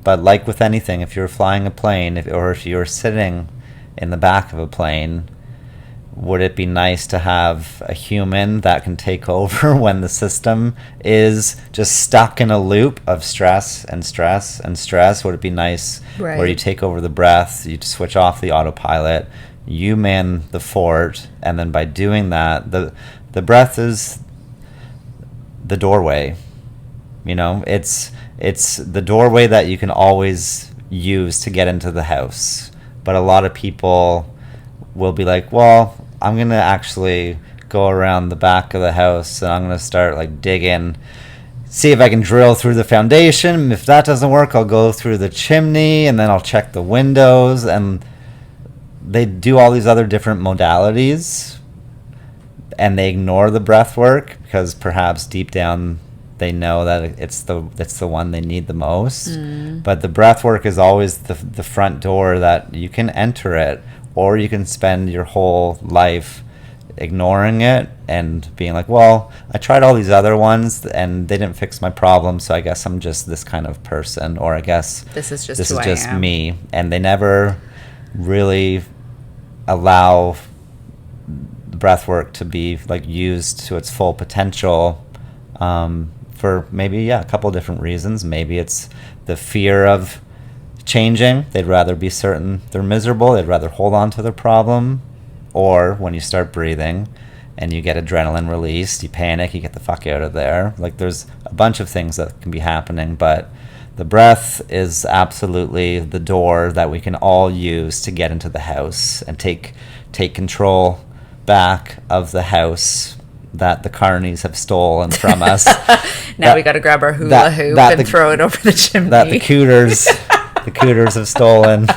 But like with anything, if you're flying a plane or if you're sitting in the back of a plane, would it be nice to have a human that can take over when the system is just stuck in a loop of stress and stress and stress? Would it be nice where you take over the breath, you switch off the autopilot, you man the fort, and then by doing that, the breath is the doorway. You know, it's the doorway that you can always use to get into the house. But a lot of people will be like, well, I'm going to actually go around the back of the house and I'm going to start like digging, see if I can drill through the foundation. If that doesn't work, I'll go through the chimney and then I'll check the windows. And they do all these other different modalities and they ignore the breath work because perhaps deep down they know that it's the one they need the most. But the breath work is always the front door that you can enter it, or you can spend your whole life ignoring it and being like, well, I tried all these other ones and they didn't fix my problem, so I guess I'm just this kind of person, or I guess this is just me. And they never really allow the breath work to be like used to its full potential for maybe, a couple different reasons. Maybe it's the fear of changing. They'd rather be certain they're miserable. They'd rather hold on to their problem. Or when you start breathing and you get adrenaline released, you panic, you get the fuck out of there. Like, there's a bunch of things that can be happening, but the breath is absolutely the door that we can all use to get into the house and take control back of the house that the carnies have stolen from us. Now we got to grab our hula hoop and throw it over the chimney. That the cooters have stolen.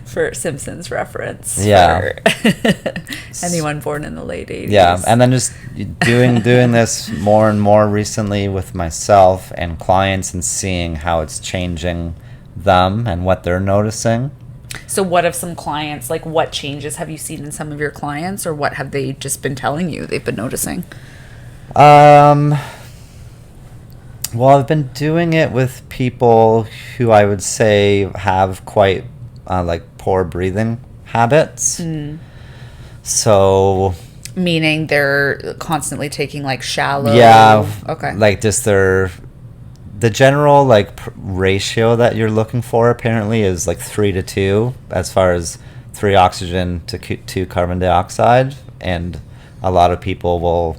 For Simpsons reference. Yeah. For anyone born in the late 80s. Yeah, and then just doing this more and more recently with myself and clients and seeing how it's changing them and what they're noticing. So what have some clients, like what changes have you seen in some of your clients, or what have they just been telling you they've been noticing? Well, I've been doing it with people who I would say have quite poor breathing habits. So meaning they're constantly taking like shallow. Yeah. Okay. Like just the general ratio that you're looking for apparently is like 3-2 as far as 3 oxygen to 2 carbon dioxide, and a lot of people will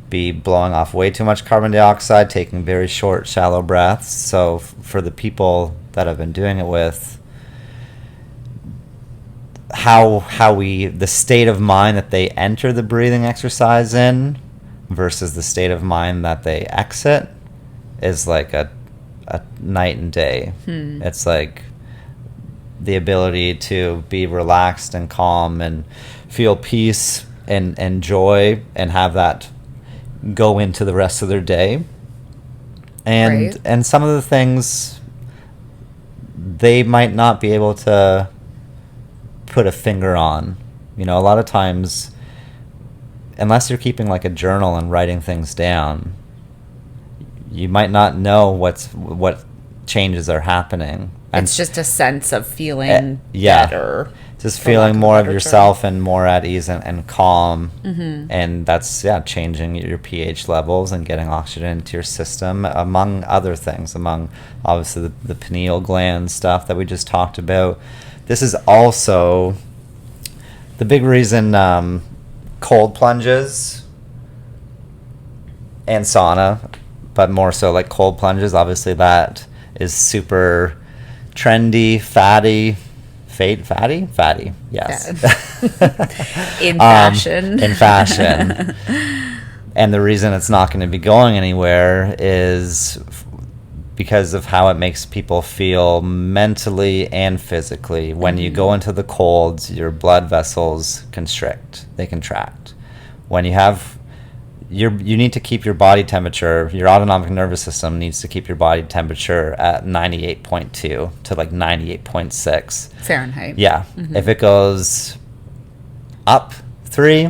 be blowing off way too much carbon dioxide, taking very short, shallow breaths. So for the people that I've been doing it with, the state of mind that they enter the breathing exercise in versus the state of mind that they exit is like a night and day. It's like the ability to be relaxed and calm and feel peace and joy and have that go into the rest of their day. And right. And some of the things they might not be able to put a finger on. A lot of times, unless you're keeping like a journal and writing things down, you might not know what changes are happening. And it's just a sense of feeling yeah, better. Just feeling more of yourself and more at ease and calm. And that's changing your pH levels and getting oxygen into your system, among other things, among obviously the pineal gland stuff that we just talked about. This is also the big reason cold plunges and sauna, but more so like cold plunges, obviously that is super trendy, fatty, yes. In fashion. In fashion. And the reason it's not going to be going anywhere is because of how it makes people feel mentally and physically. When you go into the cold, your blood vessels constrict. They contract. When you have you need to keep your body temperature, your autonomic nervous system needs to keep your body temperature at 98.2 to like 98.6 Fahrenheit. Yeah. If it goes up 3,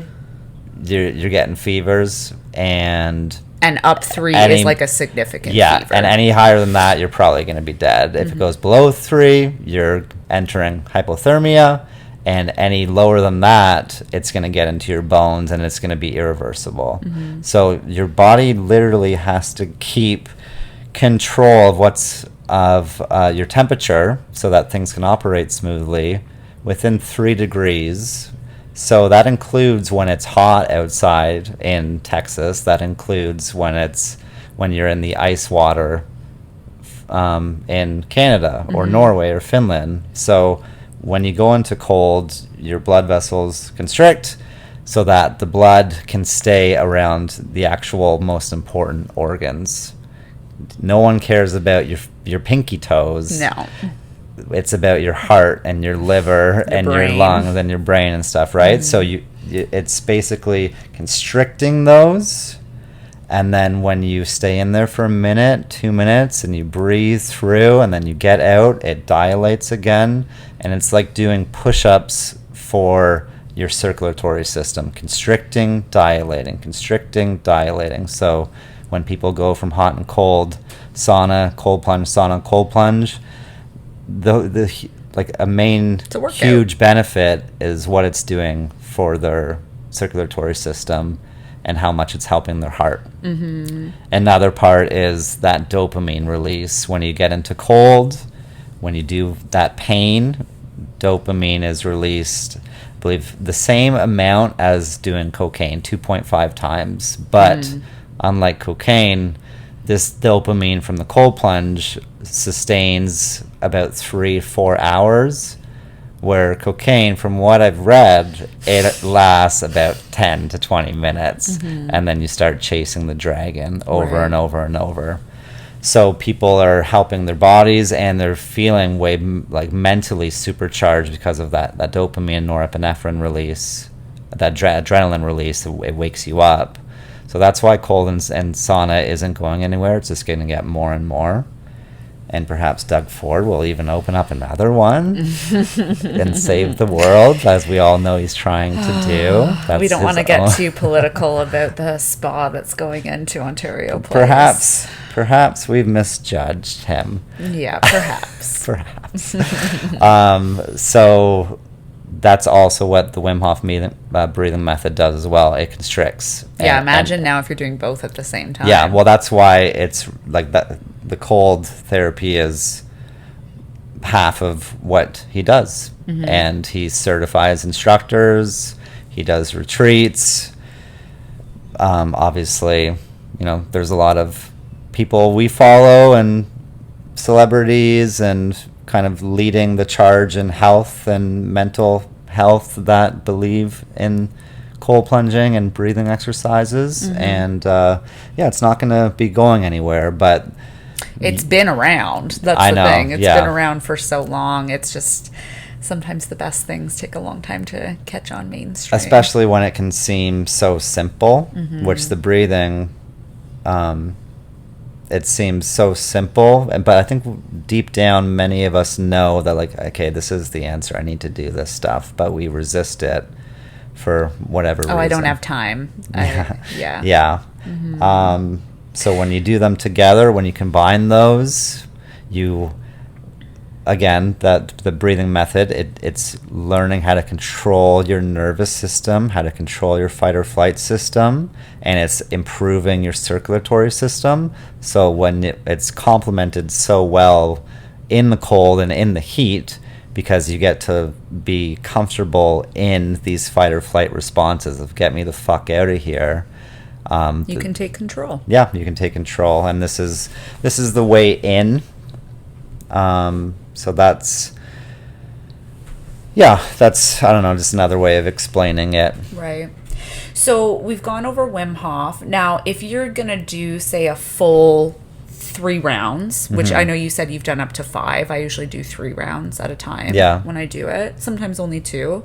you're getting fevers, and up 3 is like a significant fever. And any higher than that, you're probably going to be dead. If it goes below 3, you're entering hypothermia, and any lower than that, it's going to get into your bones, and it's going to be irreversible. So your body literally has to keep control of your temperature so that things can operate smoothly within 3 degrees. So that includes when it's hot outside in Texas. That includes when you're in the ice water in Canada or Norway or Finland. So when you go into cold, your blood vessels constrict so that the blood can stay around the actual most important organs. No one cares about your pinky toes. No. It's about your heart and your liver and your lungs and your brain and stuff, right? So it's basically constricting those, and then when you stay in there for a minute, 2 minutes, and you breathe through, and then you get out, it dilates again, and it's like doing push-ups for your circulatory system, constricting, dilating, constricting, dilating. So when people go from hot and cold, sauna, cold plunge, the like a main huge benefit is what it's doing for their circulatory system and how much it's helping their heart. Another part is that dopamine release. When you get into cold, when you do that pain, dopamine is released, I believe, the same amount as doing cocaine, 2.5 times. But unlike cocaine, this dopamine from the cold plunge sustains about 3-4 hours, where cocaine, from what I've read, it lasts about 10 to 20 minutes, and then you start chasing the dragon over and over and over. So people are helping their bodies, and they're feeling way like mentally supercharged because of that dopamine, norepinephrine release, that adrenaline release. It wakes you up. So that's why cold and sauna isn't going anywhere. It's just going to get more and more. And perhaps Doug Ford will even open up another one and save the world, as we all know he's trying to do. That's we don't want to get too political about the spa that's going into Ontario Place. Perhaps we've misjudged him. Yeah, perhaps. Perhaps. So that's also what the Wim Hof breathing method does as well. It constricts. Yeah, imagine now if you're doing both at the same time. Yeah, well, that's why it's like that. The cold therapy is half of what he does. And he certifies instructors. He does retreats. Obviously, you know, there's a lot of people we follow and celebrities and kind of leading the charge in health and mental health that believe in cold plunging and breathing exercises. And yeah, it's not going to be going anywhere, but it's been around. That's the thing. It's been around for so long. It's just sometimes the best things take a long time to catch on mainstream. Especially when it can seem so simple, which the breathing, it seems so simple. But I think deep down, many of us know that, like, okay, this is the answer. I need to do this stuff. But we resist it for whatever reason. I don't have time. Yeah. So when you do them together, when you combine those, again, the breathing method, it's learning how to control your nervous system, how to control your fight or flight system, and it's improving your circulatory system. So when it's complemented so well in the cold and in the heat, because you get to be comfortable in these fight or flight responses of get me the fuck out of here. You can take control. Yeah, you can take control, and this is the way in. So that's I don't know, just another way of explaining it. Right. So we've gone over Wim Hof. Now, if you're gonna do, say, a full 3 rounds, which I know you said you've done up to 5. I usually do 3 rounds at a time. When I do it, sometimes only 2,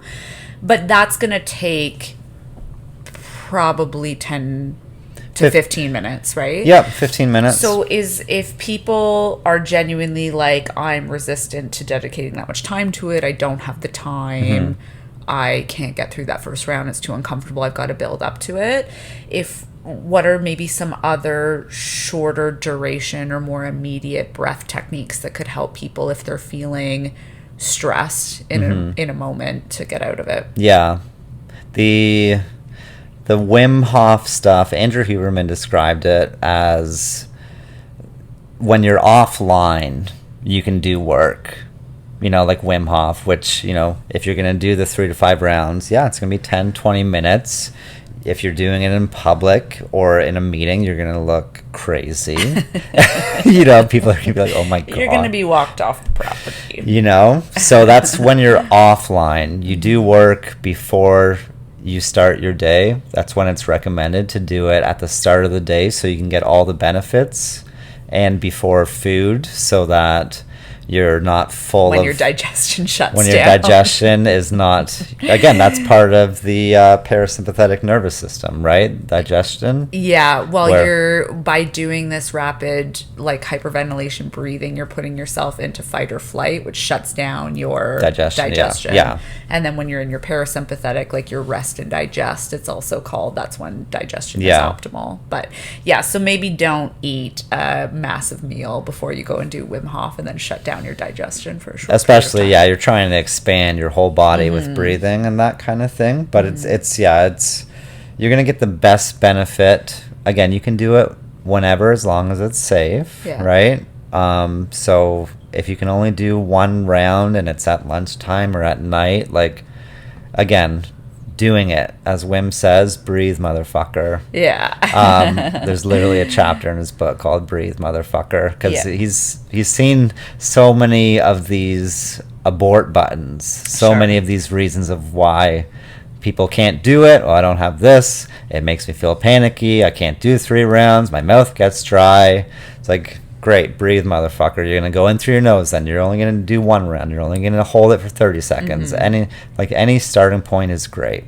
but that's gonna take probably 10 to 15 minutes, right? Yep, 15 minutes. So if people are genuinely like, I'm resistant to dedicating that much time to it, I don't have the time, I can't get through that first round, it's too uncomfortable, I've got to build up to it. What are maybe some other shorter duration or more immediate breath techniques that could help people if they're feeling stressed in a moment to get out of it? Yeah. The Wim Hof stuff, Andrew Huberman described it as when you're offline, you can do work. You know, like Wim Hof, which, you know, if you're going to do the 3 to 5 rounds, it's going to be 10, 20 minutes. If you're doing it in public or in a meeting, you're going to look crazy. You know, people are going to be like, oh my God. You're going to be walked off the property. You know? So that's when you're offline. You do work before you start your day. That's when it's recommended to do it at the start of the day so you can get all the benefits, and before food so that you're not full when your digestion shuts down. When your digestion is not, again, that's part of the parasympathetic nervous system, right? Digestion. Yeah, well, by doing this rapid, like, hyperventilation breathing, you're putting yourself into fight or flight, which shuts down your digestion. Yeah. And then when you're in your parasympathetic, like your rest and digest, it's also called, that's when digestion is optimal. But yeah, so maybe don't eat a massive meal before you go and do Wim Hof and then shut down your digestion for a short especially period of time. You're trying to expand your whole body with breathing and that kind of thing, but it's you're going to get the best benefit. Again, you can do it whenever as long as it's safe, right? So if you can only do one round and it's at lunchtime or at night, like, again, doing it, as Wim says, breathe, motherfucker. There's literally a chapter in his book called Breathe, Motherfucker, because he's seen so many of these abort buttons, so many of these reasons of why people can't do it. I don't have this, it makes me feel panicky, I can't do 3 rounds, my mouth gets dry. It's like, great, breathe, motherfucker. You're going to go in through your nose, then you're only going to do 1 round, you're only going to hold it for 30 seconds. Any starting point is great.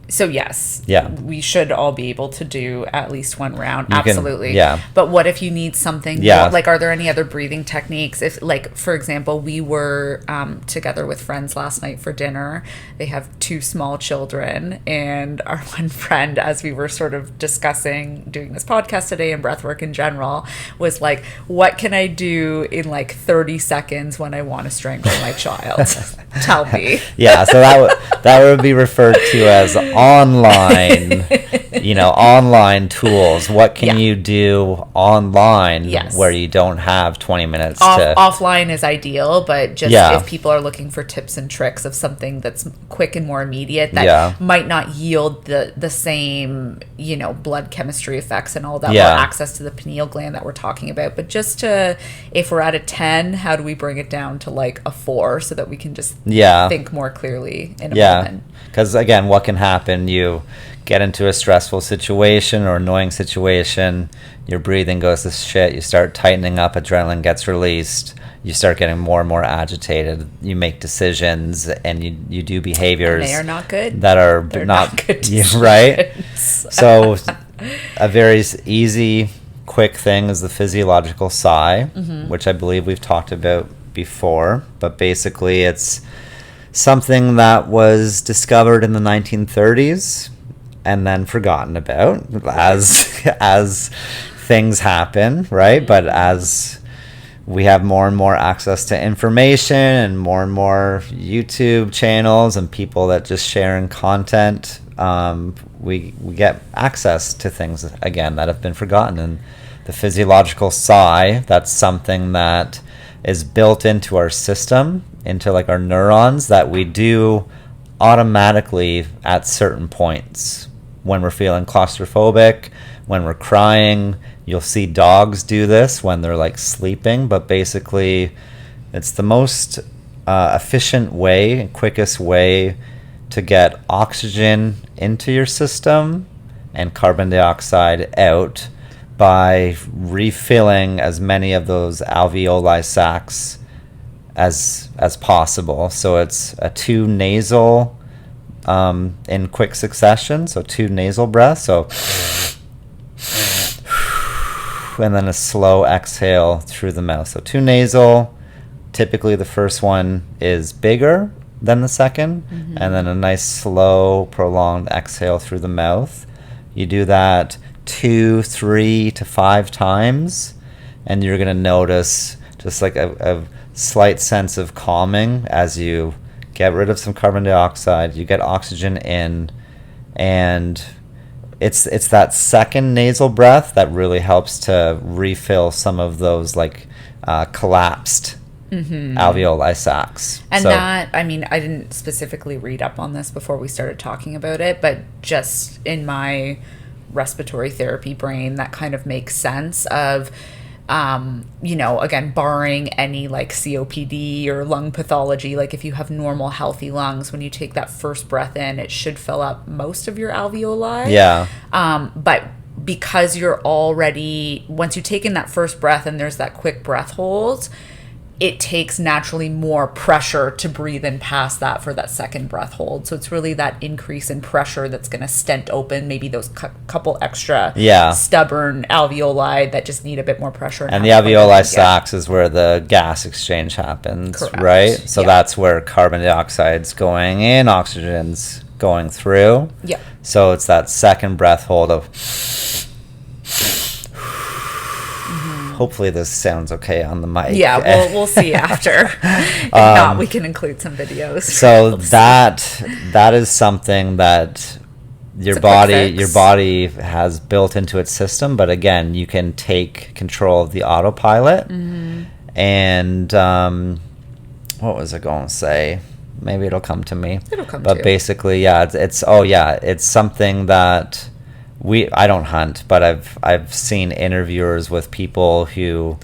So yes, we should all be able to do at least 1 round. Absolutely. But what if you need something more? Like, are there any other breathing techniques? If, like, for example, we were together with friends last night for dinner. They have 2 small children, and our one friend, as we were sort of discussing doing this podcast today and breathwork in general, was like, what can I do in like 30 seconds when I want to strangle my child? Tell me. So that would be referred to as online, online tools. What can you do online where you don't have 20 minutes offline is ideal, but just if people are looking for tips and tricks of something that's quick and more immediate that might not yield the same, blood chemistry effects and all that, or access to the pineal gland that we're talking about, but just to, if we're at a 10, how do we bring it down to like a 4 so that we can just think more clearly in a moment? Because again, what can happen? You get into a stressful situation or annoying situation, your breathing goes to shit, you start tightening up, adrenaline gets released, you start getting more and more agitated, you make decisions, and you do behaviors, and they are not good, that are not good, right? So a very easy, quick thing is the physiological sigh, which I believe we've talked about before, but basically it's something that was discovered in the 1930s and then forgotten about as things happen, right? But as we have more and more access to information and more YouTube channels and people that just sharing content, we get access to things again that have been forgotten. And the physiological sigh, that's something that is built into our system, into like our neurons, that we do automatically at certain points. When we're feeling claustrophobic, when we're crying, you'll see dogs do this when they're like sleeping, but basically it's the most efficient way and quickest way to get oxygen into your system and carbon dioxide out by refilling as many of those alveoli sacs as possible. So it's a 2 nasal in quick succession, so 2 nasal breaths, so and then a slow exhale through the mouth. So 2 nasal, typically the first one is bigger than the second, and then a nice slow prolonged exhale through the mouth. You do that 2, 3 to 5 times, and you're going to notice just like a slight sense of calming as you get rid of some carbon dioxide, you get oxygen in, and it's that second nasal breath that really helps to refill some of those like collapsed alveoli sacs. And so, that, I mean, I didn't specifically read up on this before we started talking about it, but just in my respiratory therapy brain, that kind of makes sense of, again, barring any like COPD or lung pathology, like if you have normal healthy lungs, when you take that first breath in, it should fill up most of your alveoli. But because you're already, once you take in that first breath and there's that quick breath hold, it takes naturally more pressure to breathe in past that for that second breath hold. So it's really that increase in pressure that's going to stent open maybe those couple extra stubborn alveoli that just need a bit more pressure. And the alveoli sacs is where the gas exchange happens. Correct. Right? So that's where carbon dioxide's going in, oxygen's going through. So it's that second breath hold of... Hopefully this sounds okay on the mic. We'll see after. If not, we can include some videos. So that is something that your It's a quick body fix. has built into its system, but again, you can take control of the autopilot. And what was I going to say? Maybe it'll come to me. It'll come But to you. basically, yeah, it's something that I don't hunt, but I've seen interviewers with people who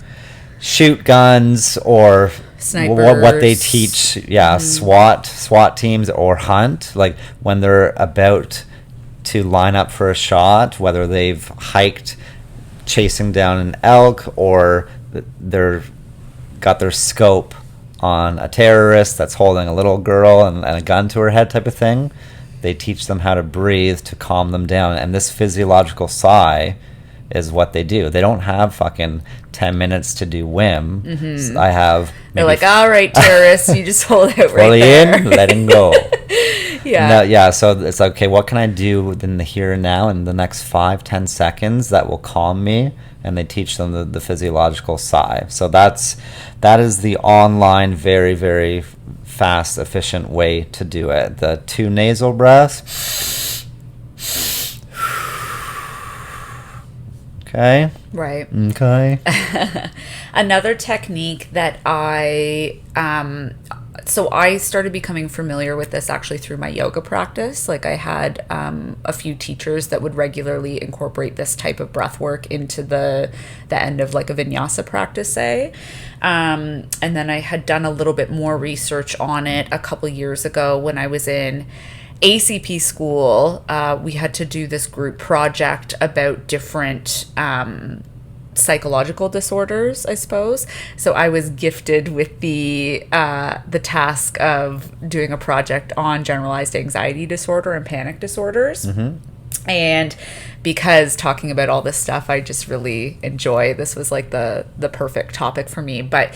shoot guns or what they Snipers. teach, SWAT teams, or hunt, like when they're about to line up for a shot, whether they've hiked chasing down an elk or they're got their scope on a terrorist that's holding a little girl and a gun to her head type of thing. They teach them how to breathe to calm them down, and this physiological sigh is what they do. They don't have fucking 10 minutes to do Wim. So I have They're maybe like, all right, terrorists, you just hold it right fully there. in, letting go. Yeah. So it's like, okay, what can I do in the here and now in the next 5-10 seconds that will calm me? And they teach them the physiological sigh. So that is the online, very, very fast, efficient way to do it. The 2 nasal breaths. Okay. Right. Okay. Another technique that so I started becoming familiar with this actually through my yoga practice. Like I had a few teachers that would regularly incorporate this type of breath work into the end of like a vinyasa practice, say. And then I had done a little bit more research on it a couple years ago when I was in ACP school. We had to do this group project about different psychological disorders, I suppose. So I was gifted with the task of doing a project on generalized anxiety disorder and panic disorders. And because talking about all this stuff I just really enjoy, this was like the perfect topic for me. But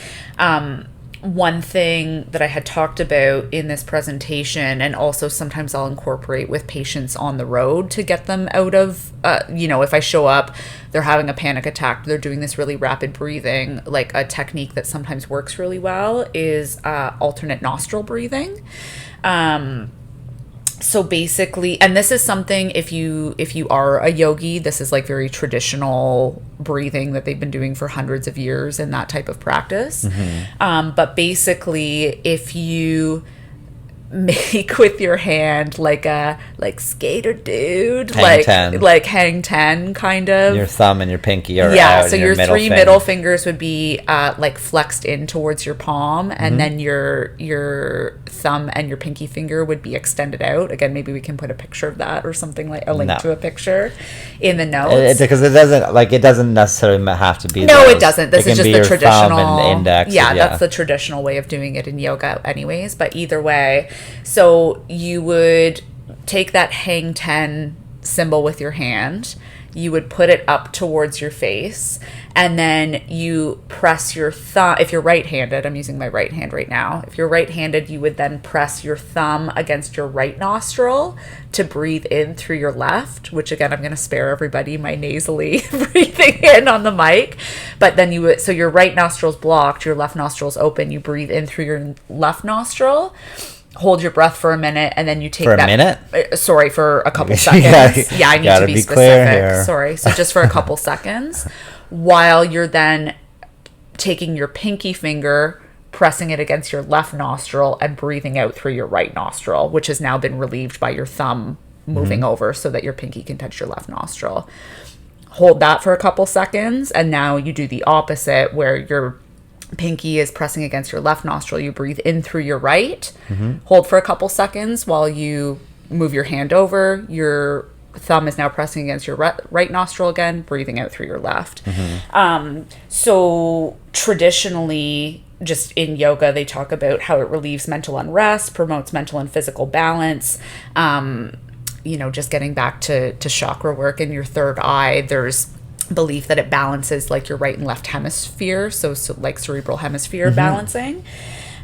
one thing that I had talked about in this presentation, and also sometimes I'll incorporate with patients on the road to get them out of, if I show up, they're having a panic attack, they're doing this really rapid breathing, like a technique that sometimes works really well is alternate nostril breathing. So basically, and this is something, if you are a yogi, this is like very traditional breathing that they've been doing for hundreds of years in that type of practice. But basically, if you make with your hand like a skater dude, Hang 10. like hang 10 kind of. Your thumb and your pinky are Yeah, out. so and your middle three finger. middle fingers would be like flexed in towards your palm, and then your thumb and your pinky finger would be extended out. Again, maybe we can put a picture of that or something, like a link to a picture in the notes. Because it doesn't necessarily have to be. No, those. it doesn't. This It is can just be the your traditional thumb and index. Yeah, that's the traditional way of doing it in yoga anyways. But either way, so you would take that hang 10 symbol with your hand, you would put it up towards your face, and then you press your thumb. If you're right-handed, I'm using my right hand right now. If you're right-handed, you would then press your thumb against your right nostril to breathe in through your left, which again, I'm going to spare everybody my nasally breathing in on the mic. But then so your right nostril's blocked, your left nostril's open, you breathe in through your left nostril, hold your breath for a minute, and then you take For a that minute? Sorry, for a couple seconds. Yeah, I need to be clear specific. here. Sorry. So just for a couple seconds, while you're then taking your pinky finger, pressing it against your left nostril, and breathing out through your right nostril, which has now been relieved by your thumb moving over so that your pinky can touch your left nostril. Hold that for a couple seconds, and now you do the opposite, where your pinky is pressing against your left nostril. You breathe in through your right. Hold for a couple seconds while you move your hand over. Your thumb is now pressing against your right nostril again, breathing out through your left. So traditionally, just in yoga, they talk about how it relieves mental unrest, promotes mental and physical balance. Just getting back to chakra work in your third eye, there's belief that it balances like your right and left hemisphere, so like cerebral hemisphere balancing.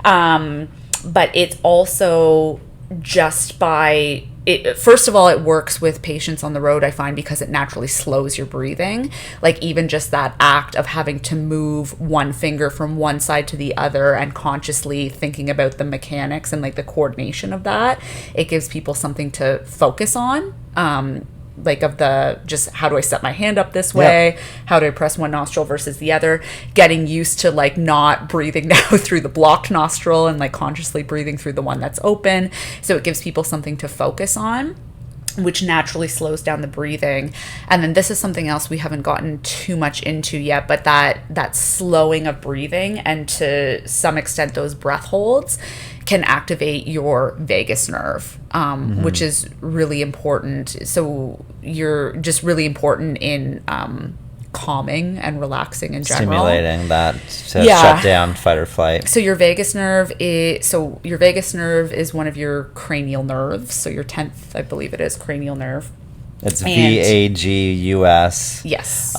But it's also just by first of all, it works with patients on the road, I find, because it naturally slows your breathing. Like even just that act of having to move one finger from one side to the other and consciously thinking about the mechanics and like the coordination of that, it gives people something to focus on. Like of the just how do I set my hand up this way? Yeah. How do I press one nostril versus the other? Getting used to like not breathing now through the blocked nostril and like consciously breathing through the one that's open. So it gives people something to focus on, which naturally slows down the breathing. And then this is something else we haven't gotten too much into yet, but that slowing of breathing and to some extent those breath holds can activate your vagus nerve, which is really important. So you're just really important in calming and relaxing in general. Stimulating that to shut down fight or flight. So your vagus nerve is one of your cranial nerves. So your 10th, I believe it is, cranial nerve. It's VAGUS. Yes.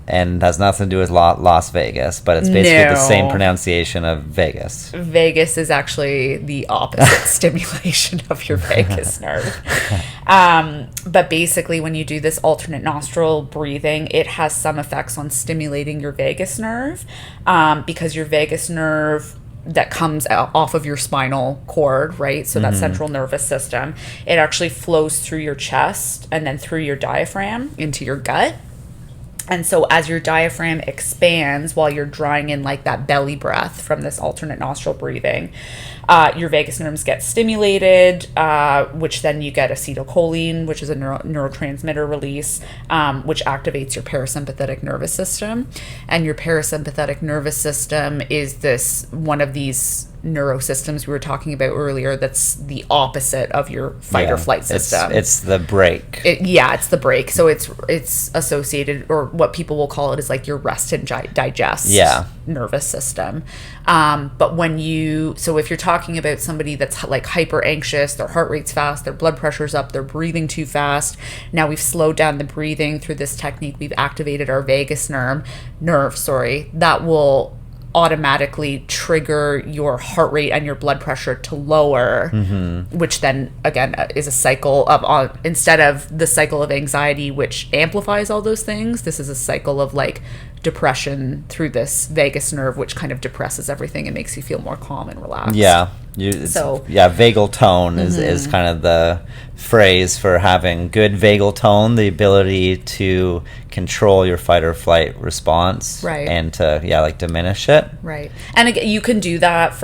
And has nothing to do with Las Vegas, but it's basically the same pronunciation of Vegas. Vegas is actually the opposite stimulation of your vagus nerve. But basically, when you do this alternate nostril breathing, it has some effects on stimulating your vagus nerve, because your vagus nerve that comes off of your spinal cord, right? So that central nervous system, it actually flows through your chest and then through your diaphragm into your gut. And so as your diaphragm expands while you're drawing in like that belly breath from this alternate nostril breathing, your vagus nerves get stimulated, which then you get acetylcholine, which is a neurotransmitter release, which activates your parasympathetic nervous system. And your parasympathetic nervous system is this one of these neurosystems we were talking about earlier that's the opposite of your fight or flight system. It's the brake. It's the brake. So it's associated, or what people will call it is like your rest and digest nervous system. But if you're talking about somebody that's like hyper anxious, their heart rate's fast, their blood pressure's up, they're breathing too fast. Now we've slowed down the breathing through this technique. We've activated our vagus nerve, that will automatically trigger your heart rate and your blood pressure to lower, which then again is a cycle of instead of the cycle of anxiety which amplifies all those things, this is a cycle of like depression through this vagus nerve, which kind of depresses everything and makes you feel more calm and relaxed. Vagal tone is kind of the phrase for having good vagal tone, the ability to control your fight or flight response, right, and to diminish it, right. And again, you can do that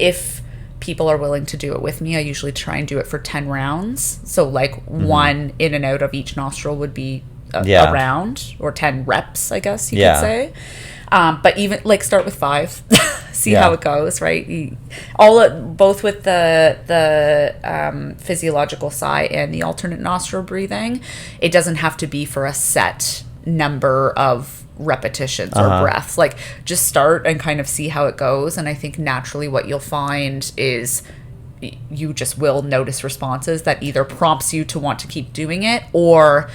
if people are willing to do it with me. I usually try and do it for 10 rounds, so like one in and out of each nostril would be a round, or 10 reps, I guess you could say. But even like start with 5, see how it goes, right? Both with the physiological sigh and the alternate nostril breathing, it doesn't have to be for a set number of repetitions or breaths. Like just start and kind of see how it goes. And I think naturally what you'll find is you just will notice responses that either prompts you to want to keep doing it, or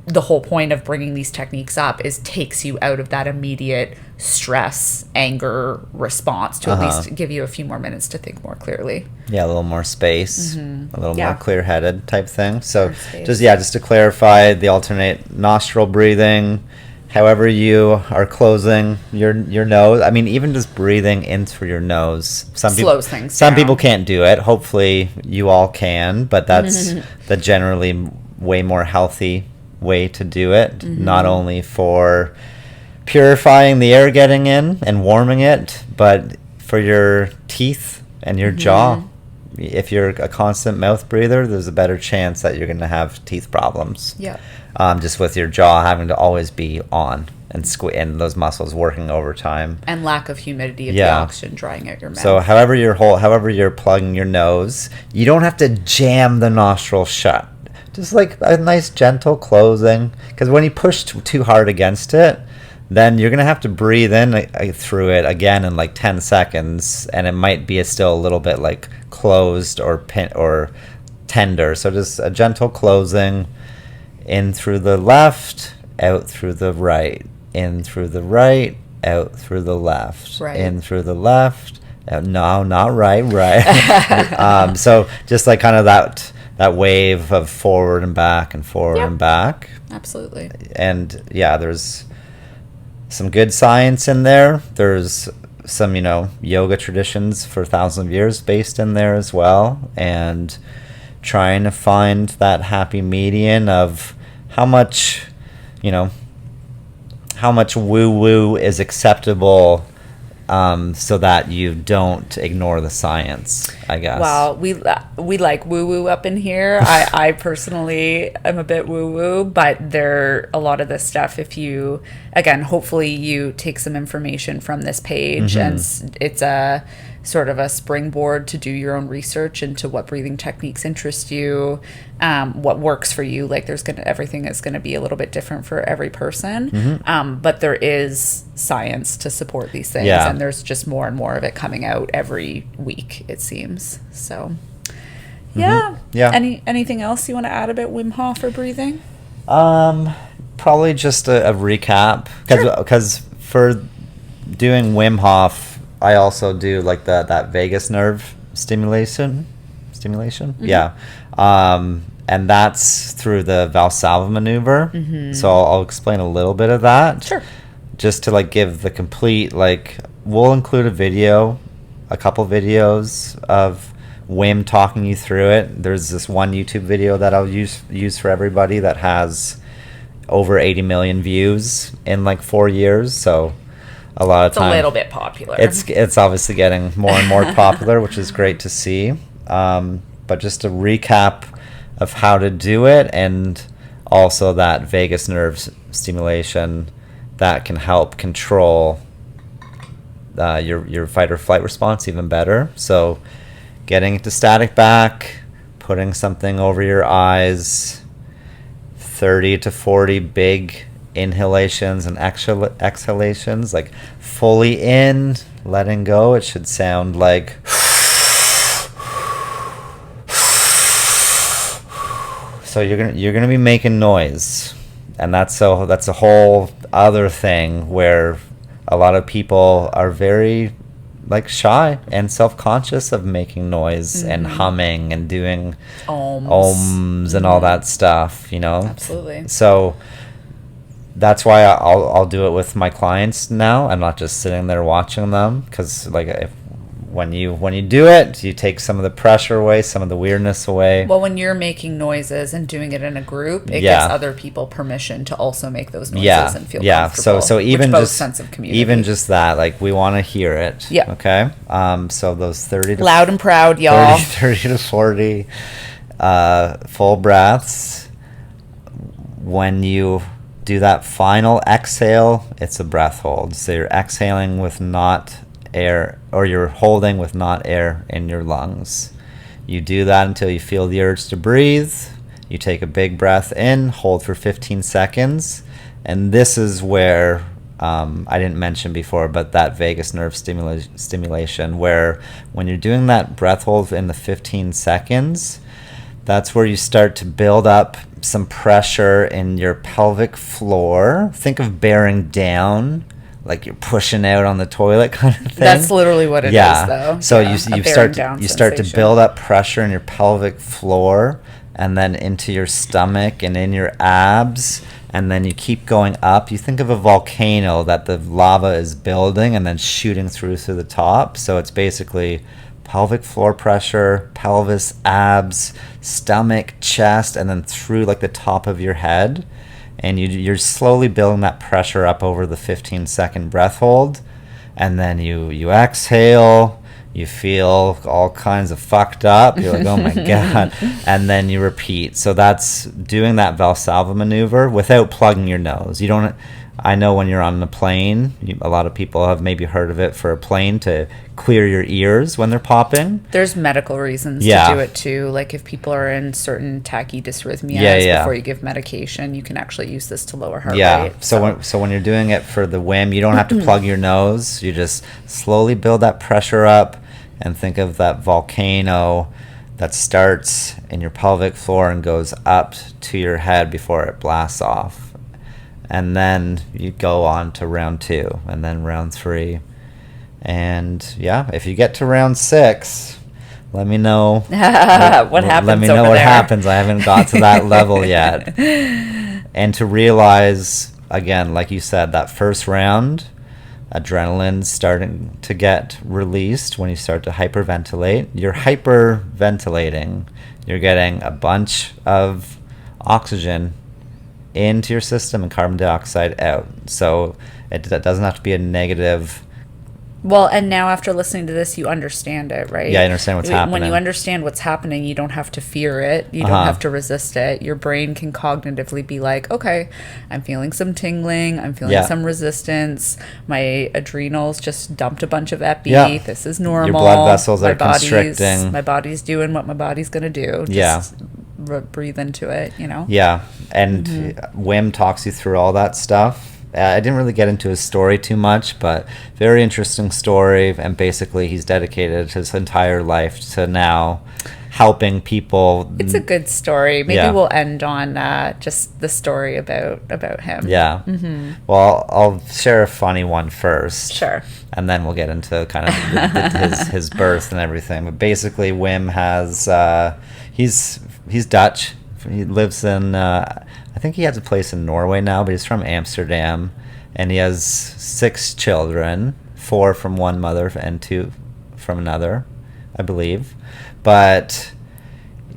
the whole point of bringing these techniques up is takes you out of that immediate stress, anger response to at least give you a few more minutes to think more clearly. Yeah, a little more space, a little more clear-headed type thing. So just to clarify, the alternate nostril breathing, however you are closing your nose. I mean, even just breathing in through your nose. Slows things down. Some people can't do it. Hopefully you all can, but that's the generally way more healthy way to do it, not only for purifying the air getting in and warming it, but for your teeth and your jaw. If you're a constant mouth breather, there's a better chance that you're going to have teeth problems. Just with your jaw having to always be on and those muscles working overtime, and lack of humidity of the oxygen drying out your mouth. So however you're plugging your nose, you don't have to jam the nostril shut. Just like a nice gentle closing, because when you push too hard against it, then you're going to have to breathe in through it again in like 10 seconds, and it might be still a little bit like closed or tender. So just a gentle closing, in through the left, out through the right, in through the right, out through the left, in through the left, No, not right. So just like kind of that wave of forward and back and forward and back. Absolutely. And yeah, there's some good science in there. There's some, yoga traditions for thousands of years based in there as well. And trying to find that happy median of how much woo-woo is acceptable, so that you don't ignore the science, I guess. Well, we like woo-woo up in here. I personally am a bit woo-woo, but a lot of this stuff, if you, again, hopefully you take some information from this page, and it's a sort of a springboard to do your own research into what breathing techniques interest you, what works for you. Like everything is going to be a little bit different for every person. But there is science to support these things, and there's just more and more of it coming out every week, it seems. So yeah. Anything else you want to add about Wim Hof or breathing? Probably just a recap, because for doing Wim Hof, I also do like that vagus nerve stimulation. Yeah. And that's through the Valsalva maneuver. So I'll explain a little bit of that. Sure. Just to give the complete, we'll include a couple videos of Wim talking you through it. There's this one YouTube video that I'll use for everybody that has over 80 million views in 4 years. So a lot of time, it's a little bit popular. It's obviously getting more and more popular, which is great to see. But just a recap of how to do it, and also that vagus nerve stimulation that can help control your fight or flight response even better. So getting into static back, putting something over your eyes, 30 to 40 big inhalations and exhalations, fully in, letting go. It should sound like so you're gonna be making noise, and that's a whole other thing where a lot of people are very shy and self-conscious of making noise and humming and doing ohms and all that stuff, Absolutely. So that's why I'll do it with my clients now. I'm not just sitting there watching them, because when you do it, you take some of the pressure away, some of the weirdness away. Well, when you're making noises and doing it in a group, it gives other people permission to also make those noises and feel comfortable. So even just sense of community. Even just that, we want to hear it. Yeah. Okay. So those 30 to loud and proud, y'all. 30 to 40 full breaths. When you do that final exhale, it's a breath hold. So you're exhaling with not air, or you're holding with not air in your lungs. You do that until you feel the urge to breathe. You take a big breath in, hold for 15 seconds. And this is where, I didn't mention before, but that vagus nerve stimulation, where when you're doing that breath hold in the 15 seconds, that's where you start to build up some pressure in your pelvic floor. Think of bearing down, like you're pushing out on the toilet kind of thing. That's literally what it is, though. So you start to build up pressure in your pelvic floor, and then into your stomach and in your abs, and then you keep going up. You think of a volcano that the lava is building and then shooting through the top. So it's basically pelvic floor pressure, pelvis, abs, stomach, chest, and then through the top of your head. And you're slowly building that pressure up over the 15-second breath hold. And then you exhale, you feel all kinds of fucked up. You're like, oh my God. And then you repeat. So that's doing that Valsalva maneuver without plugging your nose. You don't... I know when you're on a plane, a lot of people have maybe heard of it for a plane to clear your ears when they're popping. There's medical reasons to do it too. Like if people are in certain tachydysrhythmias before you give medication, you can actually use this to lower heart rate. So when you're doing it for the Wim, you don't have to plug your nose. You just slowly build that pressure up, and think of that volcano that starts in your pelvic floor and goes up to your head before it blasts off. And then you go on to round 2, and then round 3, And yeah, if you get to round 6, let me know. What happens Let me know over what there. happens. I haven't got to that level yet. And to realize, again, like you said, that first round, adrenaline's starting to get released when you start to hyperventilate. You're hyperventilating. You're getting a bunch of oxygen into your system and carbon dioxide out. So it doesn't have to be a negative. Well, and now after listening to this, you understand it, right? Yeah, I understand what's happening. When you understand what's happening, you don't have to fear it. You don't have to resist it. Your brain can cognitively be like, okay, I'm feeling some tingling. I'm feeling some resistance. My adrenals just dumped a bunch of epi. Yeah. This is normal. Your blood vessels are constricting. My body's doing what my body's going to do. Just breathe into it, you know? Yeah. And Wim talks you through all that stuff. I didn't really get into his story too much, but very interesting story. And basically, he's dedicated his entire life to now helping people. It's a good story. Maybe we'll end on just the story about him. Yeah. Well, I'll share a funny one first. Sure. And then we'll get into kind of his birth and everything. But basically, Wim has he's Dutch. He lives in I think he has a place in Norway now, but he's from Amsterdam, and he has 6 children, 4 from one mother and 2 from another, I believe. But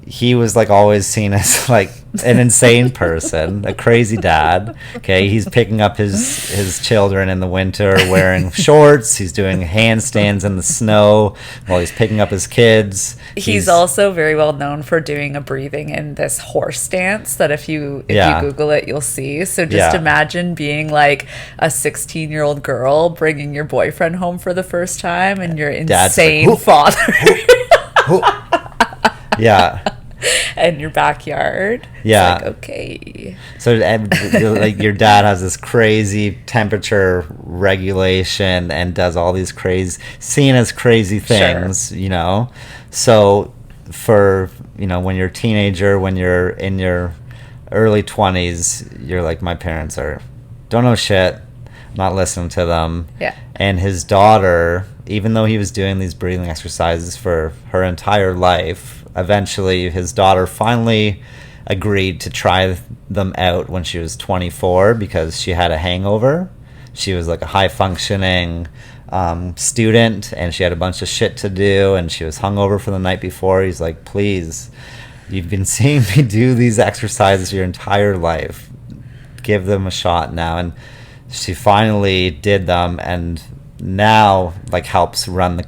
he was like always seen as like an insane person, a crazy dad. Okay, he's picking up his children in the winter wearing shorts. He's doing handstands in the snow while he's picking up his kids. He's also very well known for doing a breathing in this horse dance that if you Google it, you'll see. So just imagine being like a 16-year-old girl bringing your boyfriend home for the first time and your insane father. Yeah. In your backyard. Yeah. It's like, okay. So like your dad has this crazy temperature regulation and does all these seen as crazy things, you know. So for, you know, when you're a teenager, when you're in your early 20s, you're like, my parents don't know shit. I'm not listening to them. Yeah. And his daughter, even though he was doing these breathing exercises for her entire life, eventually his daughter finally agreed to try them out when she was 24 because she had a hangover. She was like a high-functioning student, and she had a bunch of shit to do, and she was hungover from the night before. He's like, please, you've been seeing me do these exercises your entire life. Give them a shot now. And she finally did them, and now like helps run his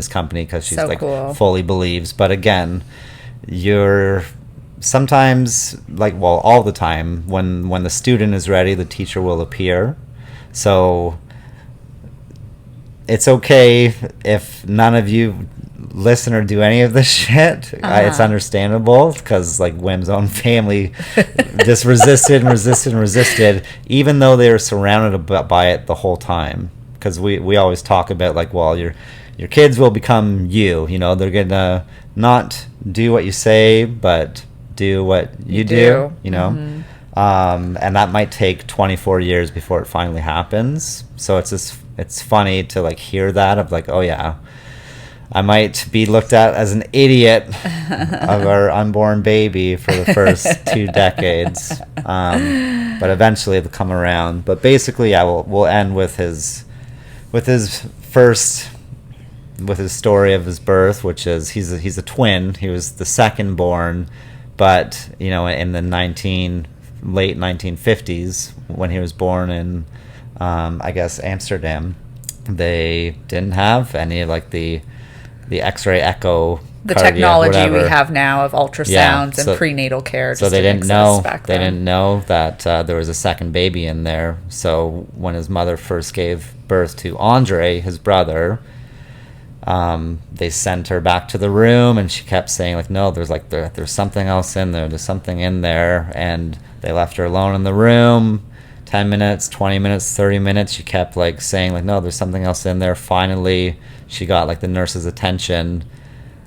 company because she's cool. Fully believes. But again, you're sometimes all the time when the student is ready, the teacher will appear. So it's okay if none of you listen or do any of this shit. It's understandable because like Wim's own family just resisted even though they were surrounded by it the whole time. Because we always talk about like, well, your kids will become you know, they're gonna not do what you say but do what you do, you know. And that might take 24 years before it finally happens. So it's funny to like hear that of like, oh yeah, I might be looked at as an idiot of our unborn baby for the first 2 decades, but eventually it'll come around. But basically, yeah, we'll end with his story of his birth, which is he's a twin. He was the second born, but you know, in the late 1950s when he was born in I guess Amsterdam, they didn't have any of like the X-ray echo, the technology we have now of ultrasounds and prenatal care. So they didn't know that there was a second baby in there. So when his mother first gave birth to Andre, his brother, they sent her back to the room, and she kept saying like, no, there's something else in there. There's something in there, and they left her alone in the room. 10 minutes, 20 minutes, 30 minutes, she kept like saying like, no, there's something else in there. Finally, she got like the nurse's attention,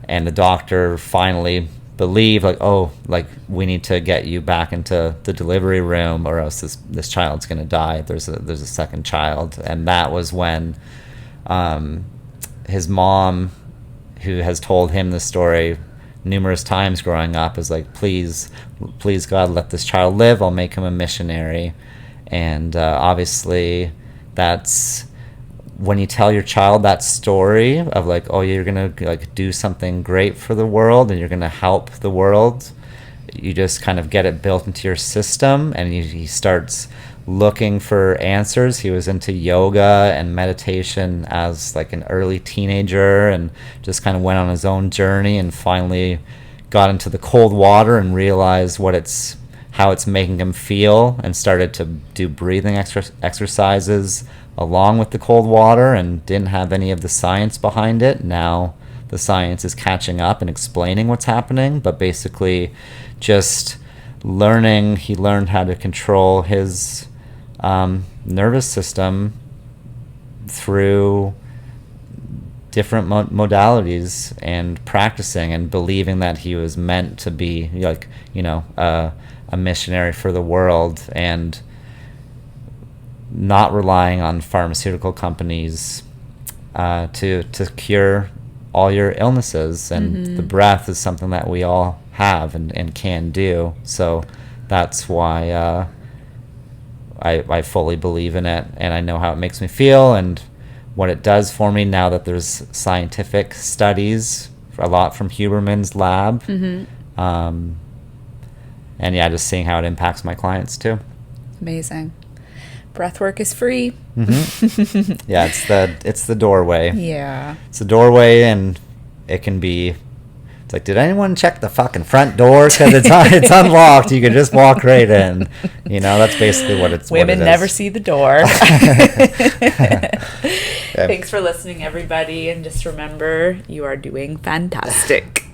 and the doctor finally believed like, oh, like we need to get you back into the delivery room or else this child's gonna die. There's a second child. And that was when his mom, who has told him the story numerous times growing up, is like, please God, let this child live, I'll make him a missionary. And obviously that's when you tell your child that story of like, oh, you're gonna like do something great for the world and you're gonna help the world, you just kind of get it built into your system, and he starts looking for answers. He was into yoga and meditation as like an early teenager, and just kind of went on his own journey, and finally got into the cold water and realized how it's making him feel, and started to do breathing exercises along with the cold water, and didn't have any of the science behind it. Now the science is catching up and explaining what's happening, but basically just he learned how to control his nervous system through different modalities, and practicing and believing that he was meant to be like, a missionary for the world, and not relying on pharmaceutical companies to cure all your illnesses. And the breath is something that we all have and can do. So that's why I fully believe in it, and I know how it makes me feel and what it does for me now that there's scientific studies, a lot from Huberman's lab. And yeah, just seeing how it impacts my clients too. Amazing. Breath work is free. Yeah, it's the doorway. Yeah. It's the doorway, and it can be, it's like, did anyone check the fucking front door? Because it's unlocked. You can just walk right in. That's basically what it's. Women what it never is. see the door. Yeah. Thanks for listening, everybody. And just remember, you are doing fantastic.